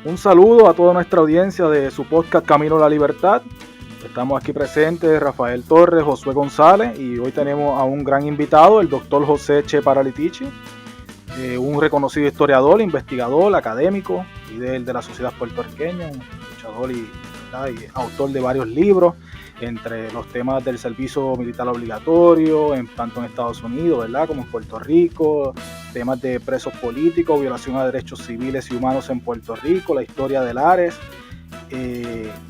Un saludo a toda nuestra audiencia de su podcast Camino a la Libertad. Estamos aquí presentes Rafael Torres, Josué González y hoy tenemos a un gran invitado, el doctor José Che Paralitichi, un reconocido historiador, investigador, académico, líder de la sociedad puertorriqueña, un luchador y autor de varios libros, entre los temas del servicio militar obligatorio, tanto en Estados Unidos, ¿verdad?, como en Puerto Rico, temas de presos políticos, violación a derechos civiles y humanos en Puerto Rico, la historia de Lares,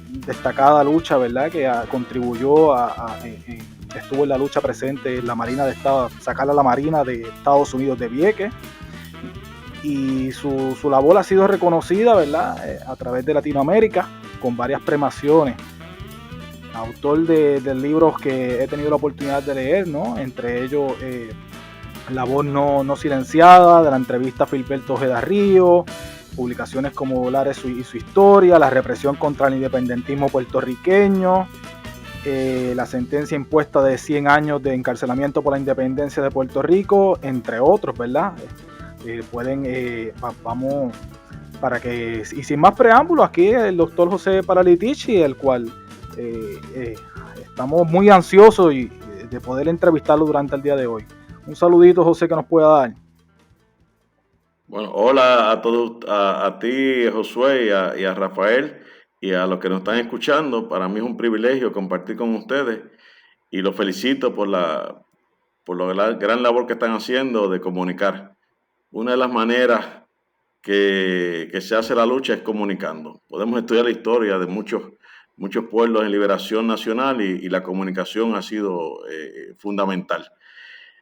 destacada lucha, ¿verdad?, que contribuyó estuvo en la lucha presente en la Marina de Estado, sacar a la Marina de Estados Unidos de Vieques, y su labor ha sido reconocida, ¿verdad?, a través de Latinoamérica con varias premiaciones. Autor de libros que he tenido la oportunidad de leer, ¿no?, entre ellos La voz no silenciada, de la entrevista a Filiberto Ojeda Río, publicaciones como Lares y su historia, la represión contra el independentismo puertorriqueño, la sentencia impuesta de 100 años de encarcelamiento por la independencia de Puerto Rico, entre otros, ¿verdad? Vamos, para que, y sin más preámbulos, aquí el doctor José Paralitichi, el cual estamos muy ansiosos de poder entrevistarlo durante el día de hoy. Un saludito, José, que nos pueda dar. Bueno, hola a todos, a ti, Josué, y a Rafael, y a los que nos están escuchando. Para mí es un privilegio compartir con ustedes y los felicito por la gran labor que están haciendo de comunicar. Una de las maneras que se hace la lucha es comunicando. Podemos estudiar la historia de muchos pueblos en liberación nacional y la comunicación ha sido fundamental.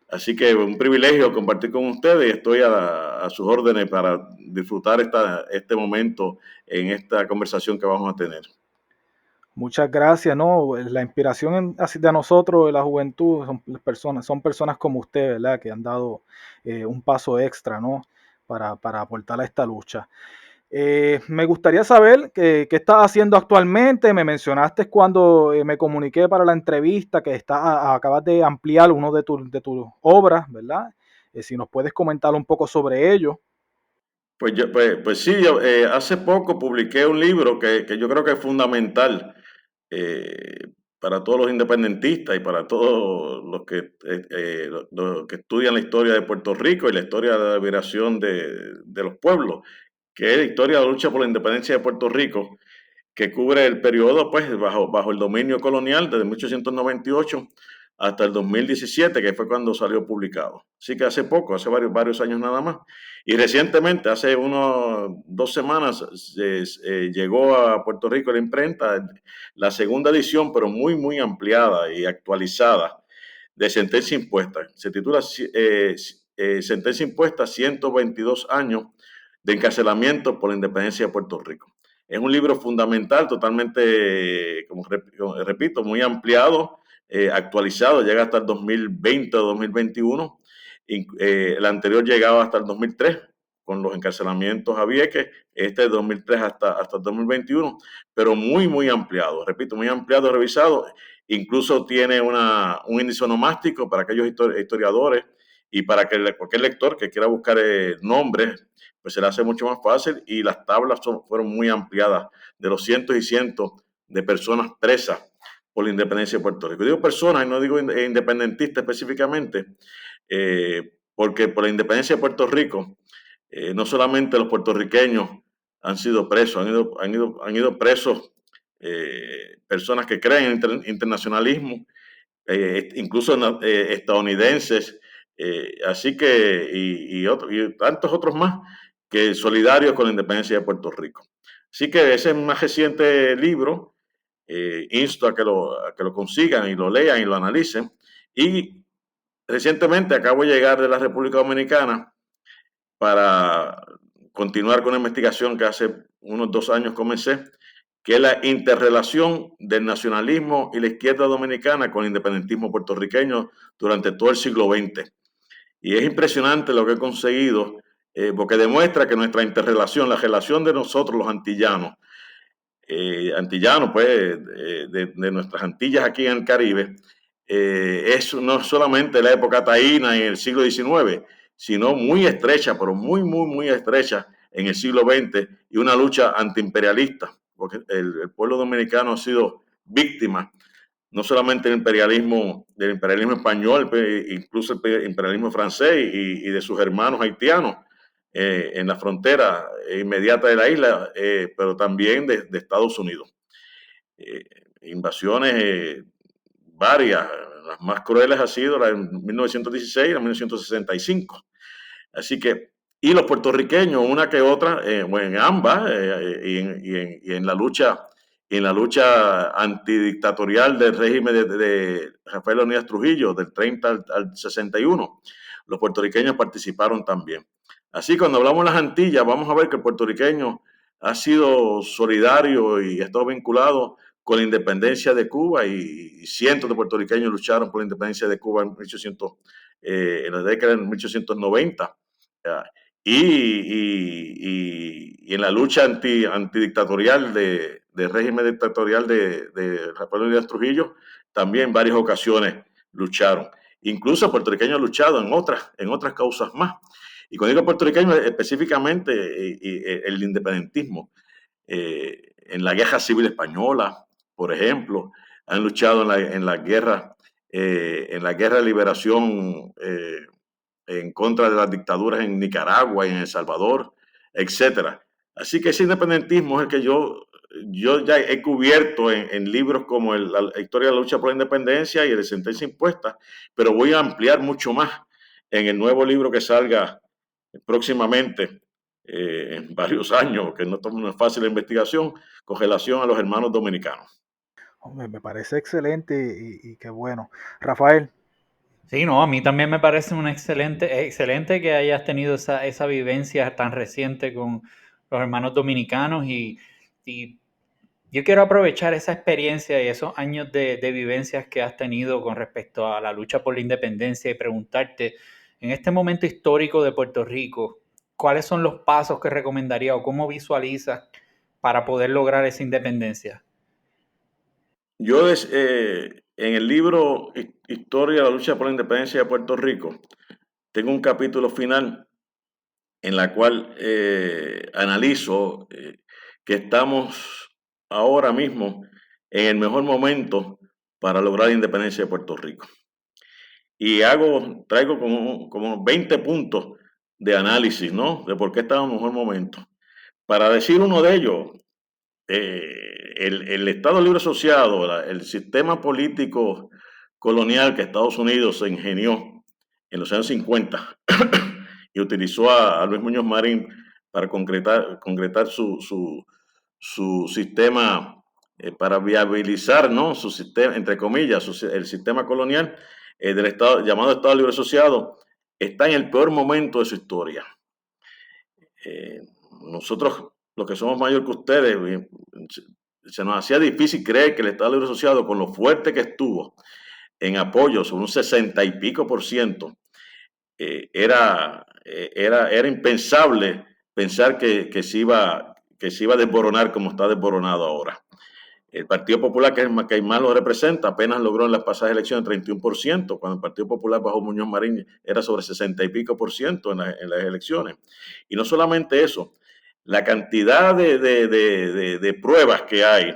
Así que un privilegio compartir con ustedes y estoy a sus órdenes para disfrutar este momento en esta conversación que vamos a tener. Muchas gracias, ¿no? La inspiración así de nosotros, de la juventud, son personas como usted, ¿verdad?, que han dado un paso extra, ¿no?, para aportar a esta lucha. Me gustaría saber qué estás haciendo actualmente. Me mencionaste cuando me comuniqué para la entrevista que acabas de ampliar uno de tus obras, ¿verdad? Si nos puedes comentar un poco sobre ello. Pues sí, yo, hace poco publiqué un libro que yo creo que es fundamental eh, para todos los independentistas y para todos los que estudian la historia de Puerto Rico y la historia de la liberación de los pueblos, que es la historia de la lucha por la independencia de Puerto Rico, que cubre el periodo pues bajo el dominio colonial desde 1898 hasta el 2017, que fue cuando salió publicado. Así que hace poco, hace varios años nada más. Y recientemente, hace unos 2 semanas, llegó a Puerto Rico la imprenta, la segunda edición, pero muy ampliada y actualizada, de Sentencia Impuesta. Se titula Sentencia Impuesta, 122 años de encarcelamiento por la independencia de Puerto Rico. Es un libro fundamental, totalmente, como repito, muy ampliado, actualizado, llega hasta el 2020 o 2021. El anterior llegaba hasta el 2003 con los encarcelamientos a Vieques, este de 2003 hasta el 2021, pero muy ampliado, repito, muy ampliado, revisado. Incluso tiene un índice onomástico para aquellos historiadores y para que cualquier lector que quiera buscar nombres, pues se le hace mucho más fácil, y las tablas fueron muy ampliadas de los cientos y cientos de personas presas por la independencia de Puerto Rico. Digo personas y no digo independentistas específicamente, porque por la independencia de Puerto Rico, no solamente los puertorriqueños han sido presos, han ido presos personas que creen en el internacionalismo, incluso estadounidenses, así que, y tantos otros más, que solidarios con la independencia de Puerto Rico. Así que ese es un más reciente libro, insto a que lo consigan y lo lean y lo analicen. Y recientemente acabo de llegar de la República Dominicana para continuar con una investigación que hace unos 2 años comencé, que es la interrelación del nacionalismo y la izquierda dominicana con el independentismo puertorriqueño durante todo el siglo XX. Y es impresionante lo que he conseguido, porque demuestra que nuestra interrelación, la relación de nosotros los antillanos pues, de nuestras Antillas aquí en el Caribe, es no solamente la época taína en el siglo XIX, sino muy estrecha, pero muy estrecha en el siglo XX y una lucha antiimperialista, porque el pueblo dominicano ha sido víctima no solamente del imperialismo español, incluso el imperialismo francés y de sus hermanos haitianos en la frontera inmediata de la isla, pero también de Estados Unidos. Eh, Invasiones varias, las más crueles ha sido la de 1916 y la de 1965. Así que, y los puertorriqueños, una que otra, bueno, en ambas, y en la lucha antidictatorial del régimen de Rafael Leónidas Trujillo, del 30 al 61, los puertorriqueños participaron también. Así, cuando hablamos de las Antillas, vamos a ver que el puertorriqueño ha sido solidario y ha estado vinculado con la independencia de Cuba y cientos de puertorriqueños lucharon por la independencia de Cuba en la década de 1890. Y en la lucha antidictatorial del régimen dictatorial de Rafael Leónidas Trujillo, también en varias ocasiones lucharon. Incluso puertorriqueños han luchado en otras causas más. Y cuando digo puertorriqueños, específicamente el independentismo. En la guerra civil española, por ejemplo, han luchado en la guerra de liberación en contra de las dictaduras en Nicaragua y en El Salvador, etcétera. Así que ese independentismo es el que yo ya he cubierto en libros como la historia de la lucha por la independencia y el de Sentencia Impuesta, pero voy a ampliar mucho más en el nuevo libro que salga próximamente, en varios años, que no es fácil la investigación, con relación a los hermanos dominicanos. Hombre, me parece excelente y qué bueno. Rafael. Sí, no, a mí también me parece excelente que hayas tenido esa vivencia tan reciente con los hermanos dominicanos y yo quiero aprovechar esa experiencia y esos años de vivencias que has tenido con respecto a la lucha por la independencia y preguntarte, en este momento histórico de Puerto Rico, ¿cuáles son los pasos que recomendarías o cómo visualizas para poder lograr esa independencia? Yo en el libro Historia de la lucha por la independencia de Puerto Rico, tengo un capítulo final en la cual analizo que estamos ahora mismo en el mejor momento para lograr la independencia de Puerto Rico. Y traigo como 20 puntos de análisis, ¿no? De por qué estamos en el mejor momento. Para decir uno de ellos, el Estado Libre Asociado, el sistema político colonial que Estados Unidos se ingenió en los años 50 y utilizó a Luis Muñoz Marín para concretar su sistema, para viabilizar, ¿no? Su sistema, entre comillas, el sistema colonial del Estado, llamado Estado Libre Asociado, está en el peor momento de su historia. Nosotros, los que somos mayores que ustedes, se nos hacía difícil creer que el Estado Libre Asociado, con lo fuerte que estuvo en apoyo, sobre un 60 y pico por ciento, era impensable pensar que se iba a desboronar como está desboronado ahora. El Partido Popular, que es el que más lo representa, apenas logró en las pasadas elecciones 31%, cuando el Partido Popular bajo Muñoz Marín era sobre 60 y pico por ciento en las elecciones. Y no solamente eso, la cantidad de pruebas que hay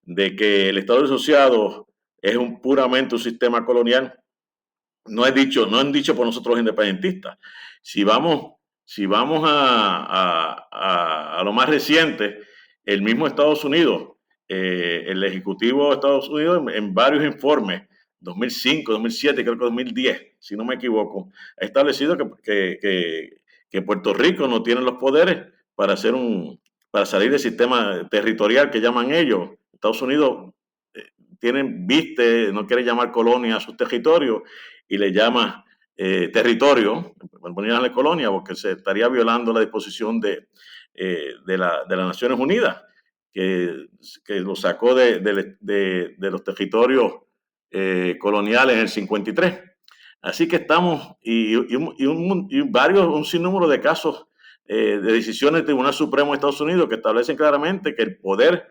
de que el Estado Asociado es puramente un sistema colonial, no han dicho por nosotros los independentistas. Si vamos a lo más reciente, el mismo Estados Unidos, el Ejecutivo de Estados Unidos, en varios informes, 2005, 2007, creo que 2010, si no me equivoco, ha establecido que Puerto Rico no tiene los poderes para salir del sistema territorial que llaman ellos. Estados Unidos no quiere llamar colonia a sus territorios y le llama territorio, ponerle colonia, porque se estaría violando la disposición de las Naciones Unidas, que lo sacó de los territorios coloniales en el 53. Así que estamos, un sinnúmero de casos de decisiones del Tribunal Supremo de Estados Unidos que establecen claramente que el poder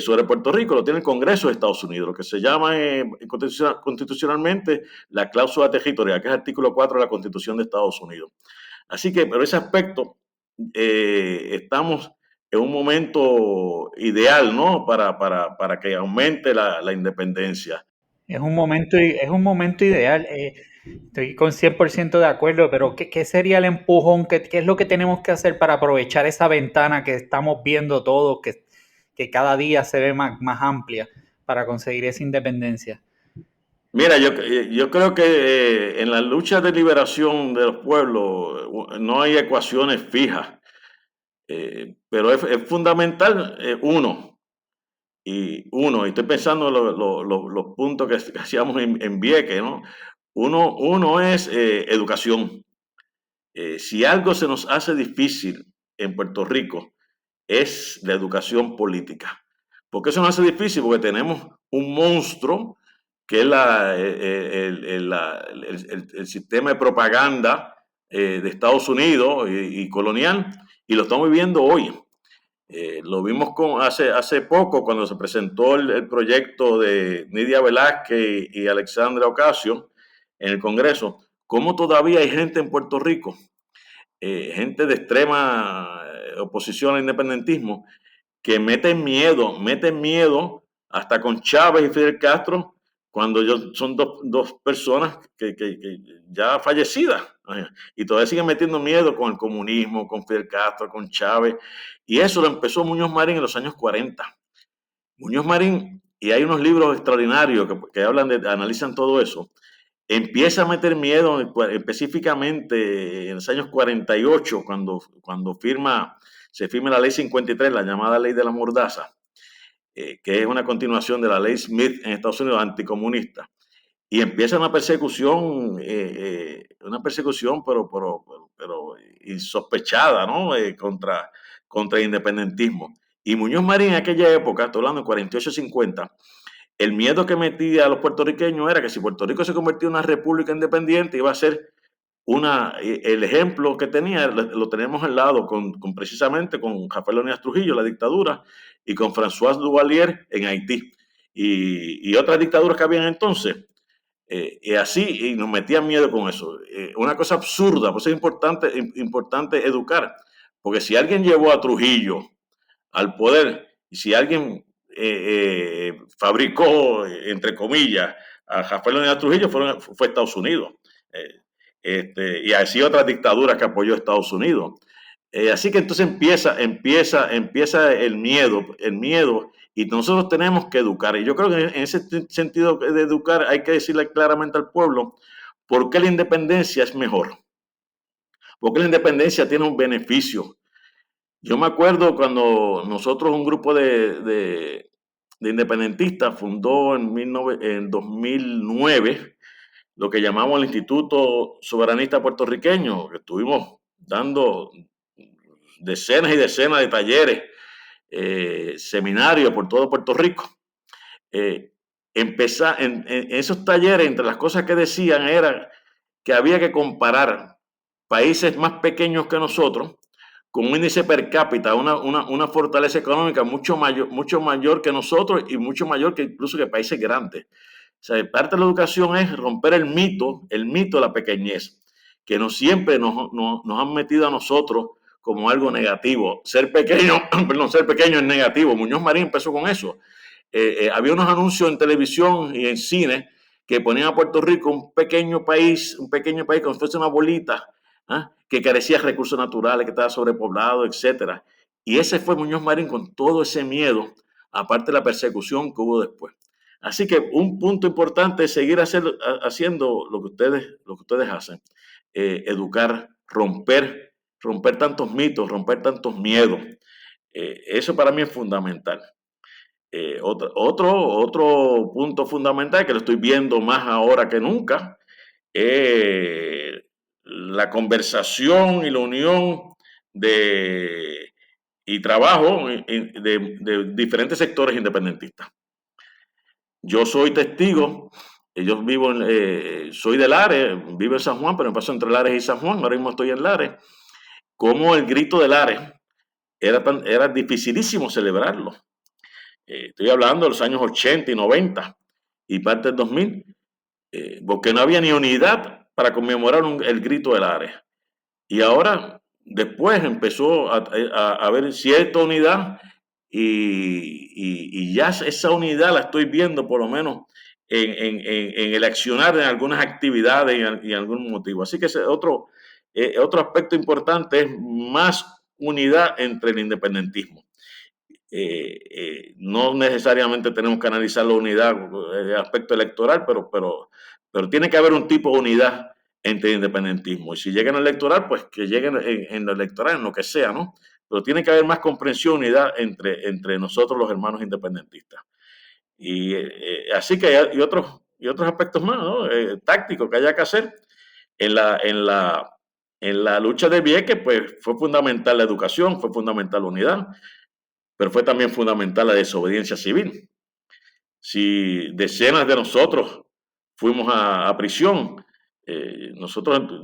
sobre Puerto Rico lo tiene el Congreso de Estados Unidos, lo que se llama constitucionalmente la cláusula territorial, que es el artículo 4 de la Constitución de Estados Unidos. Así que, por ese aspecto, estamos en un momento ideal, ¿no? Para que aumente la independencia. Es es un momento ideal. Estoy con 100% de acuerdo, pero ¿qué sería el empujón? ¿Qué es lo que tenemos que hacer para aprovechar esa ventana que estamos viendo todos, que cada día se ve más amplia para conseguir esa independencia? Mira, yo creo que en la lucha de liberación de los pueblos no hay ecuaciones fijas, pero es fundamental y estoy pensando en los puntos que hacíamos en Vieques, ¿no? Uno es educación. Si algo se nos hace difícil en Puerto Rico es la educación política. ¿Por qué se nos hace difícil? Porque tenemos un monstruo que es el sistema de propaganda de Estados Unidos y colonial, y lo estamos viviendo hoy. Lo vimos hace poco cuando se presentó el proyecto de Nidia Velázquez y Alexandra Ocasio en el Congreso. ¿Cómo todavía hay gente en Puerto Rico, gente de extrema oposición al independentismo, que meten miedo hasta con Chávez y Fidel Castro, cuando ellos son dos personas que ya fallecidas, y todavía siguen metiendo miedo con el comunismo, con Fidel Castro, con Chávez, y eso lo empezó Muñoz Marín en los años 40. Muñoz Marín, y hay unos libros extraordinarios que analizan todo eso, empieza a meter miedo específicamente en los años 48, cuando se firma la ley 53, la llamada ley de la mordaza, que es una continuación de la ley Smith en Estados Unidos, anticomunista. Y empieza una persecución pero insospechada, ¿no? Contra el independentismo. Y Muñoz Marín en aquella época, estoy hablando de 48-50, el miedo que metía a los puertorriqueños era que si Puerto Rico se convertía en una república independiente iba a ser el ejemplo que tenía, lo tenemos al lado precisamente con Rafael Leónidas Trujillo, la dictadura, y con François Duvalier en Haití, y otras dictaduras que habían entonces, y así, y nos metían miedo con eso. Una cosa absurda, por eso es importante educar, porque si alguien llevó a Trujillo al poder, y si alguien fabricó, entre comillas, a Rafael Leónidas Trujillo, fue Estados Unidos. Y así otras dictaduras que apoyó Estados Unidos. Así que entonces empieza el miedo, y nosotros tenemos que educar. Y yo creo que en ese sentido de educar hay que decirle claramente al pueblo por qué la independencia es mejor, por qué la independencia tiene un beneficio. Yo me acuerdo cuando nosotros, un grupo de independentistas, fundó en 2009 lo que llamamos el Instituto Soberanista Puertorriqueño, que estuvimos dando decenas y decenas de talleres, seminarios por todo Puerto Rico. En esos talleres, entre las cosas que decían era que había que comparar países más pequeños que nosotros con un índice per cápita, una fortaleza económica mucho mayor que nosotros y mucho mayor que incluso que países grandes. O sea, parte de la educación es romper el mito de la pequeñez, que siempre nos han metido a nosotros como algo negativo. Ser pequeño es negativo. Muñoz Marín empezó con eso. Había unos anuncios en televisión y en cine que ponían a Puerto Rico un pequeño país como si fuese una bolita, que carecía de recursos naturales, que estaba sobrepoblado, etcétera. Y ese fue Muñoz Marín con todo ese miedo, aparte de la persecución que hubo después. Así que un punto importante es seguir haciendo lo que ustedes hacen, educar, romper tantos mitos, romper tantos miedos. Eso para mí es fundamental. Otro punto fundamental que lo estoy viendo más ahora que nunca es la conversación y la unión y trabajo de diferentes sectores independentistas. Yo soy testigo, soy de Lares, vivo en San Juan, pero me paso entre Lares y San Juan, ahora mismo estoy en Lares, como el grito de Lares era dificilísimo celebrarlo. Estoy hablando de los años 80 y 90 y parte del 2000, porque no había ni unidad para conmemorar el grito de Lares. Y ahora después empezó a haber cierta unidad y ya esa unidad la estoy viendo por lo menos en el accionar en algunas actividades y en algún motivo. Así que ese otro aspecto importante es más unidad entre el independentismo. No necesariamente tenemos que analizar la unidad, el aspecto electoral, pero tiene que haber un tipo de unidad entre el independentismo. Y si llegan al electoral, pues que lleguen en lo electoral, en lo que sea, ¿no? Pero tiene que haber más comprensión, unidad entre nosotros los hermanos independentistas. Y así que hay y otros aspectos más, ¿no? Tácticos que haya que hacer. En la lucha de Vieques, pues fue fundamental la educación, fue fundamental la unidad, pero fue también fundamental la desobediencia civil. Si decenas de nosotros fuimos a prisión,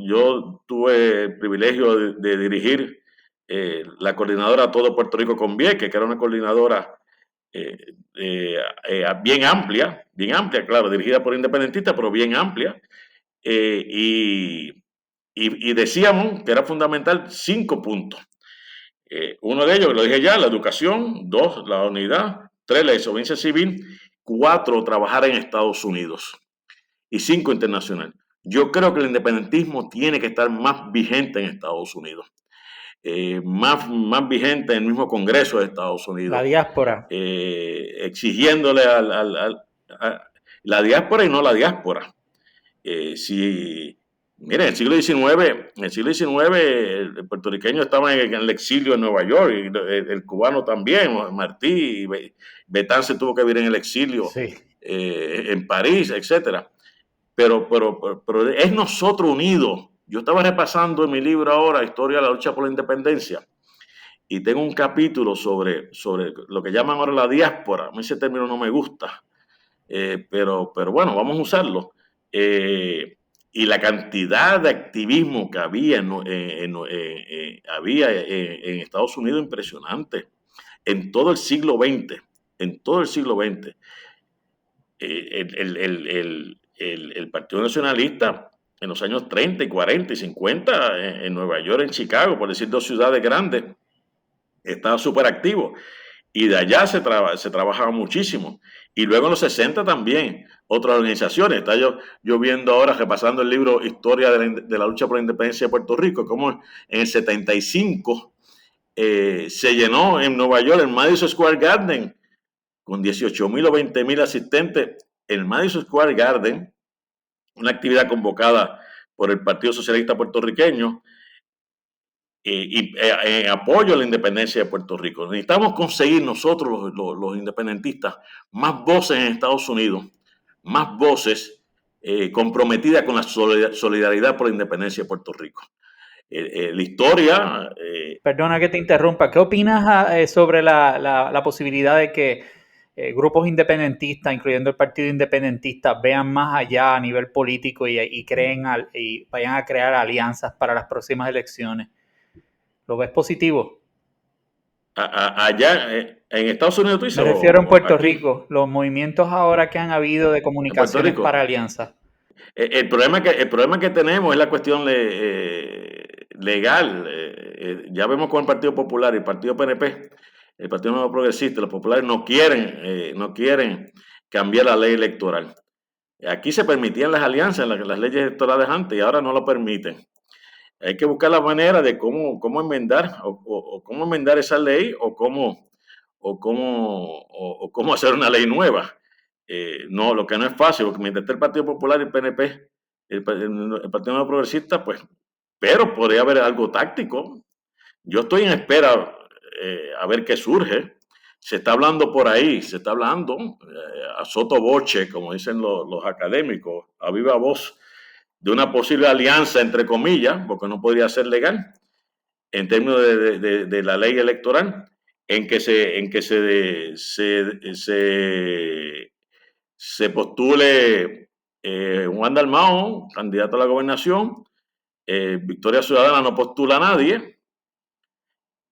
yo tuve el privilegio de dirigir la coordinadora Todo Puerto Rico con Vieques, que era una coordinadora bien amplia, claro, dirigida por independentistas, pero bien amplia, y decíamos que era fundamental 5 puntos. Uno de ellos, lo dije ya, la educación; 2, la unidad; 3, la desobediencia civil; 4, trabajar en Estados Unidos; y 5, internacional. Yo creo que el independentismo tiene que estar más vigente en Estados Unidos, más vigente en el mismo Congreso de Estados La Unidos, diáspora. exigiéndole a la diáspora y no la diáspora. Mire, en el siglo XIX el puertorriqueño estaba en el exilio en Nueva York, y el cubano también, Martí, y Betán se tuvo que vivir en el exilio Sí. en París, etcétera. Pero es nosotros unidos. Yo estaba repasando en mi libro ahora, Historia de la lucha por la independencia, y tengo un capítulo sobre lo que llaman ahora la diáspora. A mí ese término no me gusta, pero bueno, vamos a usarlo. Y la cantidad de activismo que había en Estados Unidos, impresionante, en todo el siglo XX, el Partido Nacionalista en los años 30 y 40 y 50 en Nueva York, en Chicago, por decir 2 ciudades grandes, estaba súper activo. Y de allá se trabajaba muchísimo. Y luego en los 60 también, otras organizaciones. Está yo viendo ahora, repasando el libro Historia de la lucha por la independencia de Puerto Rico, como en el 75 se llenó en Nueva York el Madison Square Garden con 18,000 o 20,000 asistentes. El Madison Square Garden, una actividad convocada por el Partido Socialista Puertorriqueño, y apoyo a la independencia de Puerto Rico. Necesitamos conseguir nosotros, los independentistas, más voces en Estados Unidos, más voces comprometidas con la solidaridad por la independencia de Puerto Rico. La historia... Perdona que te interrumpa. ¿Qué opinas sobre la posibilidad de que grupos independentistas, incluyendo el Partido Independentista, vean más allá a nivel político y vayan a crear alianzas para las próximas elecciones? ¿Lo ves positivo? allá en Estados Unidos, tú dices, Me refiero en Puerto aquí, Rico, los movimientos ahora que han habido de en Puerto comunicaciones para Rico. alianzas. El problema que tenemos es la cuestión legal. Ya vemos con el Partido Popular y el Partido PNP, el Partido Nuevo Progresista, los populares no quieren cambiar la ley electoral. Aquí se permitían las alianzas en las leyes electorales antes y ahora no lo permiten. Hay que buscar la manera de cómo enmendar o cómo enmendar esa ley o cómo hacer una ley nueva. No, lo que no es fácil, porque mientras está el Partido Popular y el PNP, el Partido Nuevo Progresista, pues, pero podría haber algo táctico. Yo estoy en espera a ver qué surge. Se está hablando por ahí, a soto voce, como dicen los académicos, a viva voz, de una posible alianza, entre comillas, porque no podría ser legal, en términos de la ley electoral, en que se postule Juan Dalmau, candidato a la gobernación. Victoria Ciudadana no postula a nadie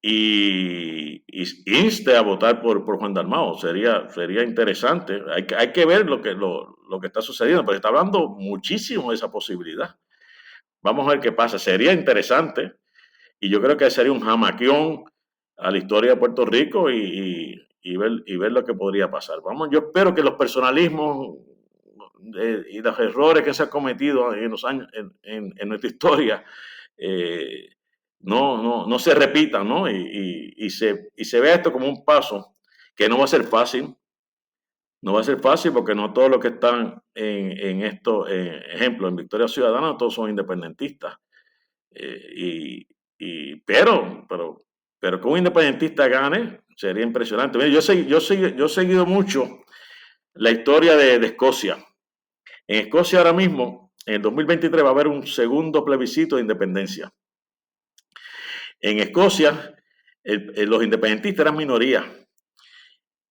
y inste a votar por Juan Dalmau. Sería interesante. Hay que ver lo que está sucediendo, pero está hablando muchísimo de esa posibilidad. Vamos a ver qué pasa. Sería interesante. y yo creo que sería un jamaquión a la historia de Puerto Rico y ver lo que podría pasar. Vamos, yo espero que los personalismos y los errores que se han cometido en los años en nuestra historia no se repitan, ¿no? Y se ve esto como un paso que no va a ser fácil. No va a ser fácil porque no todos los que están en esto, ejemplo, en Victoria Ciudadana, todos son independentistas. Pero que un independentista gane sería impresionante. Mira, yo he seguido mucho la historia de Escocia. En Escocia ahora mismo, en el 2023, va a haber un segundo plebiscito de independencia. En Escocia, los independentistas eran minoría.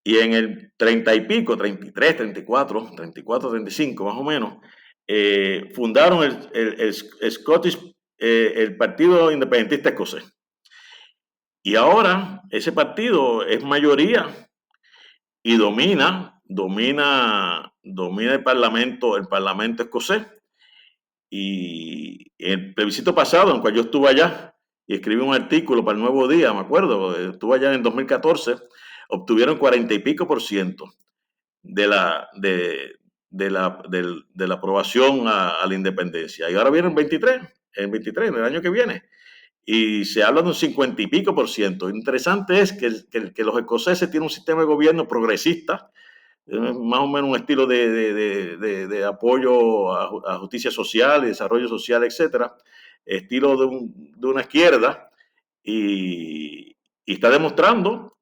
Y en el 30 y pico, 33, 34, 35 más o menos, fundaron el Scottish, el Partido Independentista Escocés. Y ahora ese partido es mayoría y domina el Parlamento escocés. Y el plebiscito pasado, en el cual yo estuve allá y escribí un artículo para el Nuevo Día, me acuerdo, estuve allá en 2014, obtuvieron 40 y pico % de la aprobación a la independencia. Y ahora viene el 23, en el año que viene. Y se habla de un 50 y pico %. Interesante es que los escoceses tienen un sistema de gobierno progresista, más o menos un estilo de apoyo a justicia social y desarrollo social, etcétera, estilo de una izquierda, y está demostrando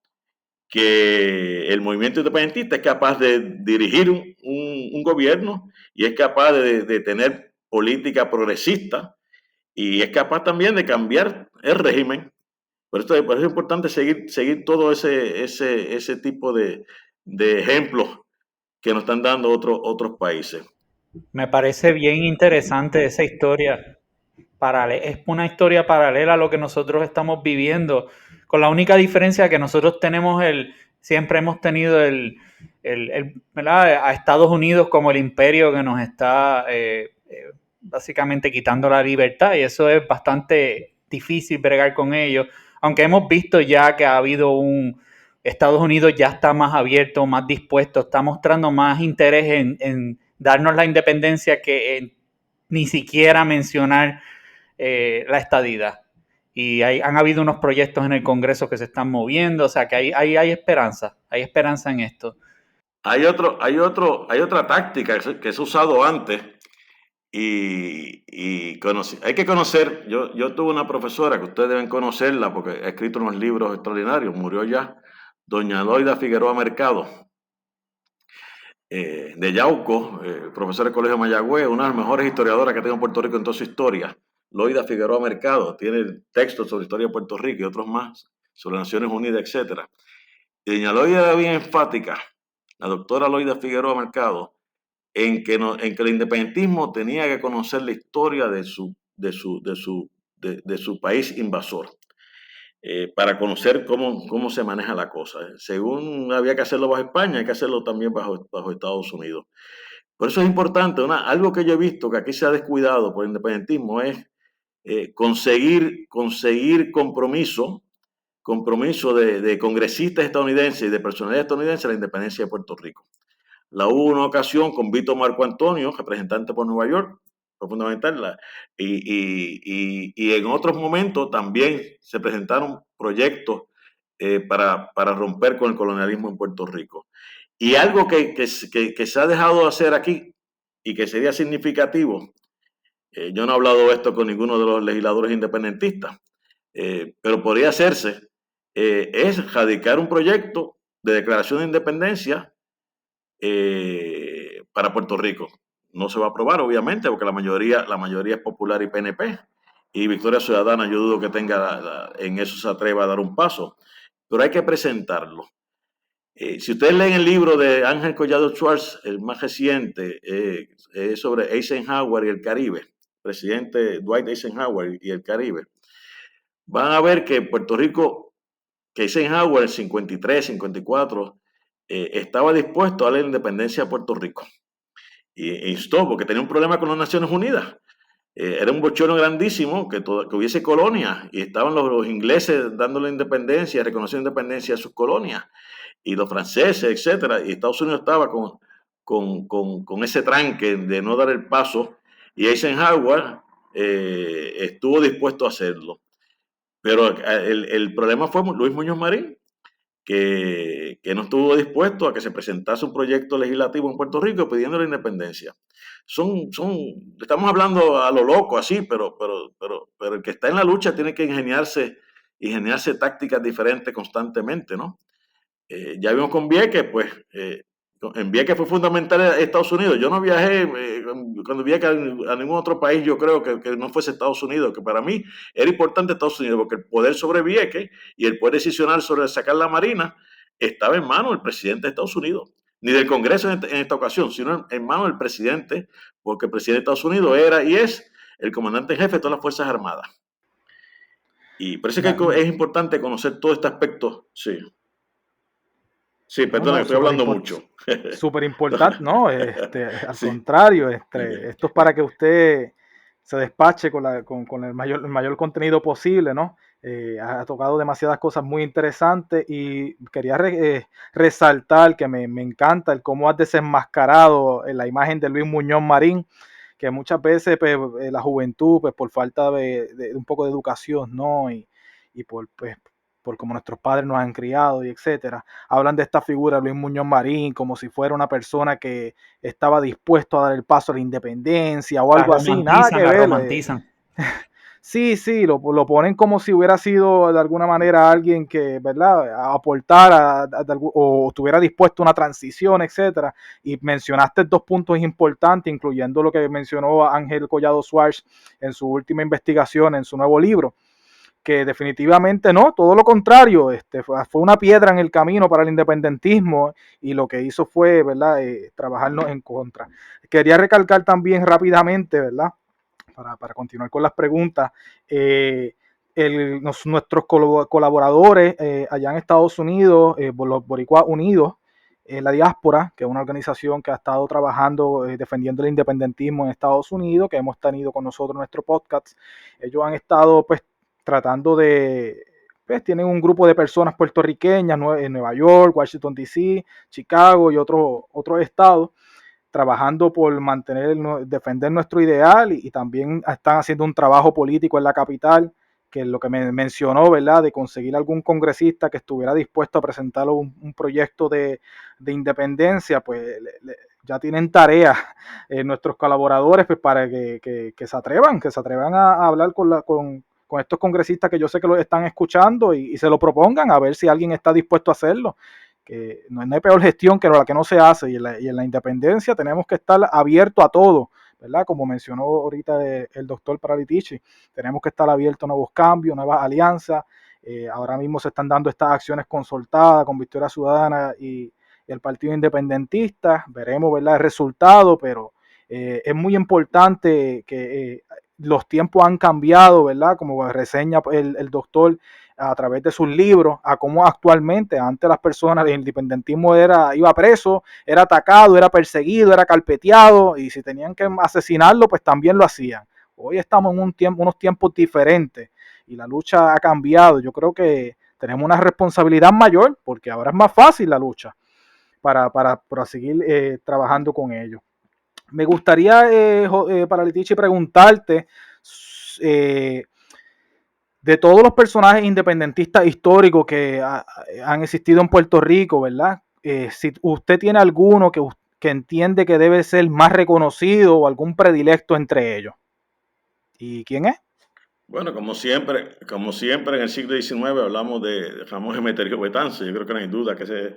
que el movimiento independentista es capaz de dirigir un gobierno y es capaz de tener política progresista y es capaz también de cambiar el régimen. Por eso es importante seguir todo ese tipo de ejemplos que nos están dando otros países. Me parece bien interesante esa historia. Es una historia paralela a lo que nosotros estamos viviendo, con la única diferencia que nosotros siempre hemos tenido ¿verdad? A Estados Unidos como el imperio que nos está básicamente quitando la libertad, y eso es bastante difícil bregar con ellos, aunque hemos visto ya que ha habido Estados Unidos ya está más abierto, más dispuesto, está mostrando más interés en darnos la independencia que ni siquiera mencionar la estadidad. Y han habido unos proyectos en el Congreso que se están moviendo, o sea que hay esperanza en esto. Hay otra táctica que se ha usado antes y hay que conocer. Yo tuve una profesora que ustedes deben conocerla porque ha escrito unos libros extraordinarios, murió ya, doña Loida Figueroa Mercado, de Yauco, profesora del Colegio Mayagüez, una de las mejores historiadoras que ha tenido Puerto Rico en toda su historia. Loida Figueroa Mercado tiene textos sobre historia de Puerto Rico y otros más, sobre Naciones Unidas, etc. Y doña Loida era bien enfática, la doctora Loida Figueroa Mercado, en que el independentismo tenía que conocer la historia de su país invasor, para conocer cómo se maneja la cosa. Según había que hacerlo bajo España, hay que hacerlo también bajo Estados Unidos. Por eso es importante, algo que yo he visto que aquí se ha descuidado por el independentismo es conseguir compromiso de congresistas estadounidenses y de personalidad estadounidense a la independencia de Puerto Rico. Hubo una ocasión con Vito Marco Antonio, representante por Nueva York, fue fundamental, y en otros momentos también se presentaron proyectos para romper con el colonialismo en Puerto Rico. Y algo que se ha dejado de hacer aquí y que sería significativo, yo no he hablado de esto con ninguno de los legisladores independentistas, pero podría hacerse, es radicar un proyecto de declaración de independencia para Puerto Rico. No se va a aprobar, obviamente, porque la mayoría es popular y PNP, y Victoria Ciudadana yo dudo que tenga en eso se atreva a dar un paso, pero hay que presentarlo. Si ustedes leen el libro de Ángel Collado Schwartz, el más reciente, es sobre Eisenhower y el Caribe, presidente Dwight Eisenhower y el Caribe, van a ver que Puerto Rico, que Eisenhower en 53, 54, estaba dispuesto a darle la independencia a Puerto Rico. E instó, porque tenía un problema con las Naciones Unidas. era un bochorno grandísimo que hubiese colonias y estaban los ingleses dando la independencia, reconociendo la independencia de sus colonias y los franceses, etcétera, y Estados Unidos estaba con ese tranque de no dar el paso y Eisenhower estuvo dispuesto a hacerlo. Pero el problema fue Luis Muñoz Marín, que no estuvo dispuesto a que se presentase un proyecto legislativo en Puerto Rico pidiendo la independencia. Estamos hablando a lo loco así, pero el que está en la lucha tiene que ingeniarse tácticas diferentes constantemente, ¿no? Ya vimos con Vieques, pues en Vieques fue fundamental Estados Unidos. Yo no viajé cuando viajé a ningún otro país, yo creo que no fuese Estados Unidos, que para mí era importante Estados Unidos, porque el poder sobre Vieques y el poder decisional sobre sacar la Marina estaba en manos del presidente de Estados Unidos, ni del Congreso en esta ocasión, sino en manos del presidente, porque el presidente de Estados Unidos era y es el comandante en jefe de todas las Fuerzas Armadas. Y parece que es importante conocer todo este aspecto, sí. Sí, perdona, que estoy hablando mucho. Súper importante, no, al contrario, esto es para que usted se despache con el mayor contenido posible, ¿no? Ha tocado demasiadas cosas muy interesantes y quería resaltar que me encanta el cómo has desenmascarado la imagen de Luis Muñoz Marín, que muchas veces pues, la juventud, pues por falta de un poco de educación, ¿no? Y por cómo nuestros padres nos han criado y etcétera, hablan de esta figura Luis Muñoz Marín como si fuera una persona que estaba dispuesto a dar el paso a la independencia o algo así, nada que ver. Romantizan. Sí, lo ponen como si hubiera sido de alguna manera alguien que, ¿verdad?, aportara o estuviera dispuesto a una transición, etcétera. Y mencionaste 2 puntos importantes, incluyendo lo que mencionó Ángel Collado Schwartz en su última investigación, en su nuevo libro, que definitivamente no, todo lo contrario, fue una piedra en el camino para el independentismo y lo que hizo fue, ¿verdad?, trabajarnos en contra. Quería recalcar también rápidamente, ¿verdad?, para continuar con las preguntas, nuestros colaboradores allá en Estados Unidos, los Boricuas Unidos, la diáspora, que es una organización que ha estado trabajando, defendiendo el independentismo en Estados Unidos, que hemos tenido con nosotros en nuestro podcast. Ellos han estado pues tratando pues tienen un grupo de personas puertorriqueñas en Nueva York, Washington DC, Chicago y otros estados, trabajando por defender nuestro ideal y también están haciendo un trabajo político en la capital, que es lo que me mencionó, ¿verdad?, de conseguir algún congresista que estuviera dispuesto a presentar un proyecto de independencia, pues ya tienen tarea nuestros colaboradores pues, para que se atrevan a hablar con estos congresistas que yo sé que lo están escuchando y se lo propongan a ver si alguien está dispuesto a hacerlo. Que no hay peor gestión que la que no se hace y en la independencia tenemos que estar abiertos a todo, ¿verdad? Como mencionó ahorita el doctor Paralitici, tenemos que estar abiertos a nuevos cambios, nuevas alianzas. Ahora mismo se están dando estas acciones consultadas con Victoria Ciudadana y el Partido Independentista, veremos, ¿verdad?, el resultado, pero es muy importante que los tiempos han cambiado, ¿verdad? Como reseña el doctor a través de sus libros, a cómo actualmente, antes las personas, el independentismo iba preso, era atacado, era perseguido, era carpeteado, y si tenían que asesinarlo, pues también lo hacían. Hoy estamos en unos tiempos diferentes y la lucha ha cambiado. Yo creo que tenemos una responsabilidad mayor porque ahora es más fácil la lucha para seguir trabajando con ellos. Me gustaría, Paralitici, preguntarte de todos los personajes independentistas históricos que han existido en Puerto Rico, ¿verdad? Si usted tiene alguno que entiende que debe ser más reconocido o algún predilecto entre ellos. ¿Y quién es? Bueno, como siempre en el siglo XIX hablamos de Ramón Emeterio Betances. Yo creo que no hay duda que ese es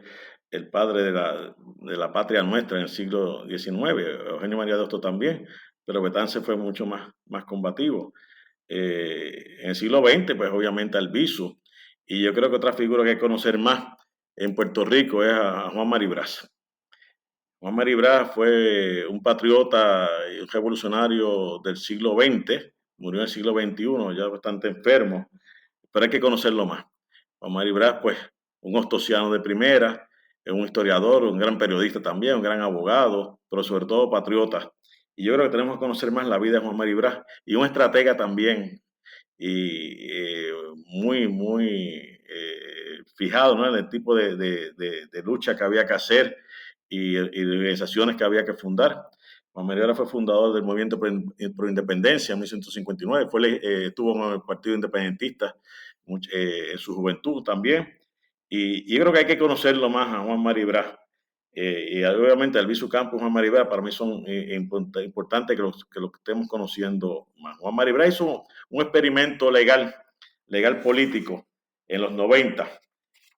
el padre de la patria nuestra en el siglo XIX. Eugenio María de Hostos también, pero Betances fue mucho más combativo. En el siglo XX, pues obviamente Albizu. Y yo creo que otra figura que hay que conocer más en Puerto Rico es a Juan Mari Brás. Juan Mari Brás fue un patriota y un revolucionario del siglo XX, murió en el siglo XXI, ya bastante enfermo, pero hay que conocerlo más. Juan Mari Brás, pues, un hostosiano de primera, un historiador, un gran periodista también, un gran abogado, pero sobre todo patriota. Y yo creo que tenemos que conocer más la vida de Juan Mari Brás, y un estratega también, y muy fijado, ¿no?, en el tipo de lucha que había que hacer y organizaciones que había que fundar. Juan Mari Brás fue fundador del Movimiento Pro Independencia en 1959, estuvo en el Partido Independentista en su juventud también, y yo creo que hay que conocerlo más a Juan Mari Brás. Y obviamente Albizu Campos y Juan Mari Brás para mí son importantes que los estemos conociendo más. Juan Mari Brás hizo un experimento legal político en los 90,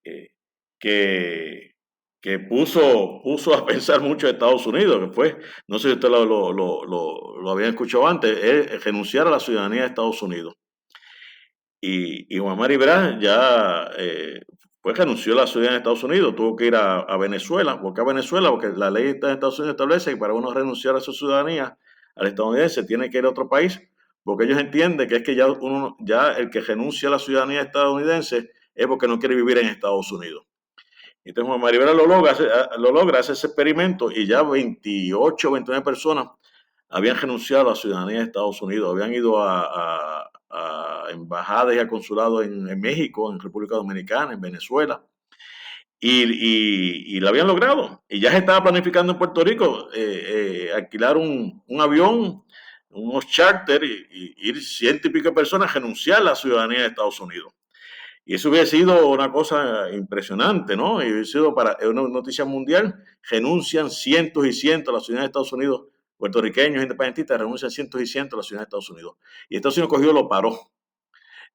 eh, que, que puso a pensar mucho a Estados Unidos, que fue, no sé si usted lo habían escuchado antes, es renunciar a la ciudadanía de Estados Unidos. Y Juan Mari Brás ya pues renunció a la ciudadanía de Estados Unidos, tuvo que ir a Venezuela. ¿Por qué a Venezuela? Porque la ley de Estados Unidos establece que para uno renunciar a su ciudadanía al estadounidense tiene que ir a otro país, porque ellos entienden que es que ya el que renuncia a la ciudadanía estadounidense es porque no quiere vivir en Estados Unidos. Entonces Juan Mari Brás lo logra hacer ese experimento, y ya 28 o 29 personas habían renunciado a la ciudadanía de Estados Unidos, habían ido a embajadas y a consulados en México, en República Dominicana, en Venezuela, y lo habían logrado. Y ya se estaba planificando en Puerto Rico alquilar un avión, unos charter, y ir ciento y pico de personas a renunciar a la ciudadanía de Estados Unidos. Y eso hubiera sido una cosa impresionante, ¿no? Y hubiera sido para una noticia mundial. Renuncian cientos y cientos a la ciudadanía de Estados Unidos, puertorriqueños independentistas renuncian cientos y cientos a la ciudadanía de Estados Unidos. Y Estados Unidos cogió y lo paró.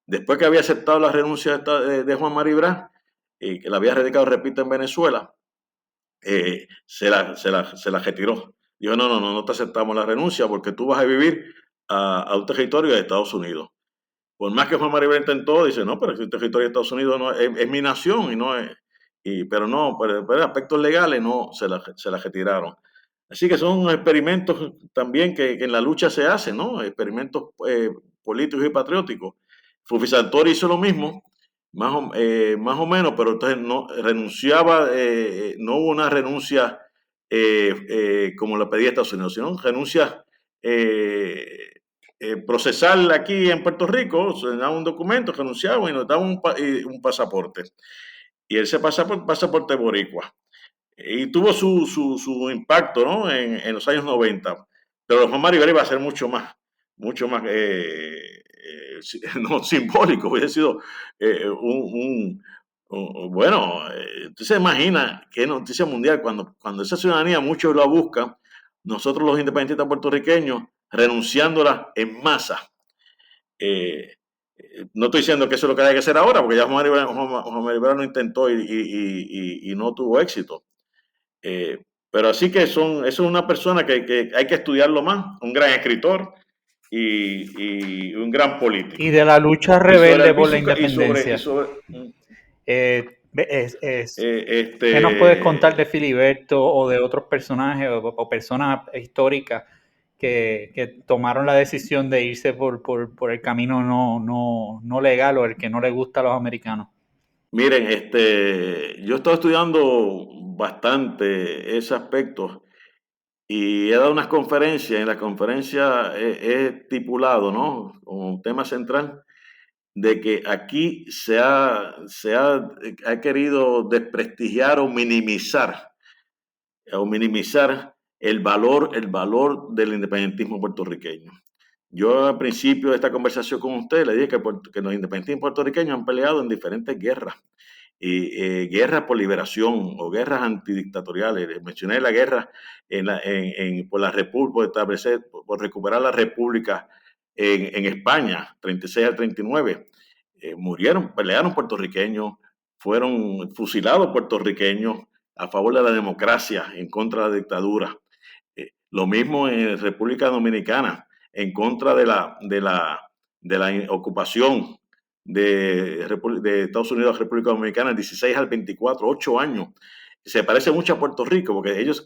Después que había aceptado la renuncia de Juan Mari Brás, y que la había radicado, repito, en Venezuela, se la retiró. Dijo, no te aceptamos la renuncia porque tú vas a vivir a un territorio de Estados Unidos. Por más que Juan Mari Brás intentó, dice, no, pero el territorio de Estados Unidos no, es mi nación, y no es, pero no, pero aspectos legales no, se la retiraron. Así que son experimentos también que en la lucha se hacen, ¿no? Experimentos políticos y patrióticos. Fufi Sartori hizo lo mismo, más o menos, pero entonces no renunciaba, no hubo una renuncia como la pedía Estados Unidos, sino renuncias procesal aquí en Puerto Rico. Se daba un documento, renunciaba y nos daba un pasaporte. Y ese pasaporte boricua. Y tuvo su impacto, ¿no?, en los años 90. Pero Juan Mari Brás iba a ser mucho más no simbólico, hubiera sido bueno, usted se imagina qué noticia mundial cuando esa ciudadanía muchos la buscan, nosotros los independentistas puertorriqueños renunciándola en masa. No estoy diciendo que eso es lo que hay que hacer ahora, porque ya Juan Mari Brás lo intentó y no tuvo éxito. Pero así que es una persona que hay que estudiarlo más, un gran escritor y un gran político. Y de la lucha rebelde por la independencia. ¿Qué nos puedes contar de Filiberto o de otros personajes o personas históricas que tomaron la decisión de irse por el camino no legal, o el que no le gusta a los americanos? Miren, yo he estado estudiando bastante ese aspecto y he dado unas conferencias. En las conferencias he estipulado, ¿no?, como tema central, de que aquí ha querido desprestigiar o minimizar el valor del independentismo puertorriqueño. Yo al principio de esta conversación con usted le dije que los independentistas puertorriqueños han peleado en diferentes guerras, y guerras por liberación o guerras antidictatoriales. Les mencioné la guerra por la república, por recuperar la república en España, 36 al 39. Pelearon puertorriqueños, fueron fusilados puertorriqueños a favor de la democracia, en contra de la dictadura. Lo mismo en República Dominicana, en contra de la ocupación de Estados Unidos a República Dominicana, el 16 al 24, 8 años. Se parece mucho a Puerto Rico, porque ellos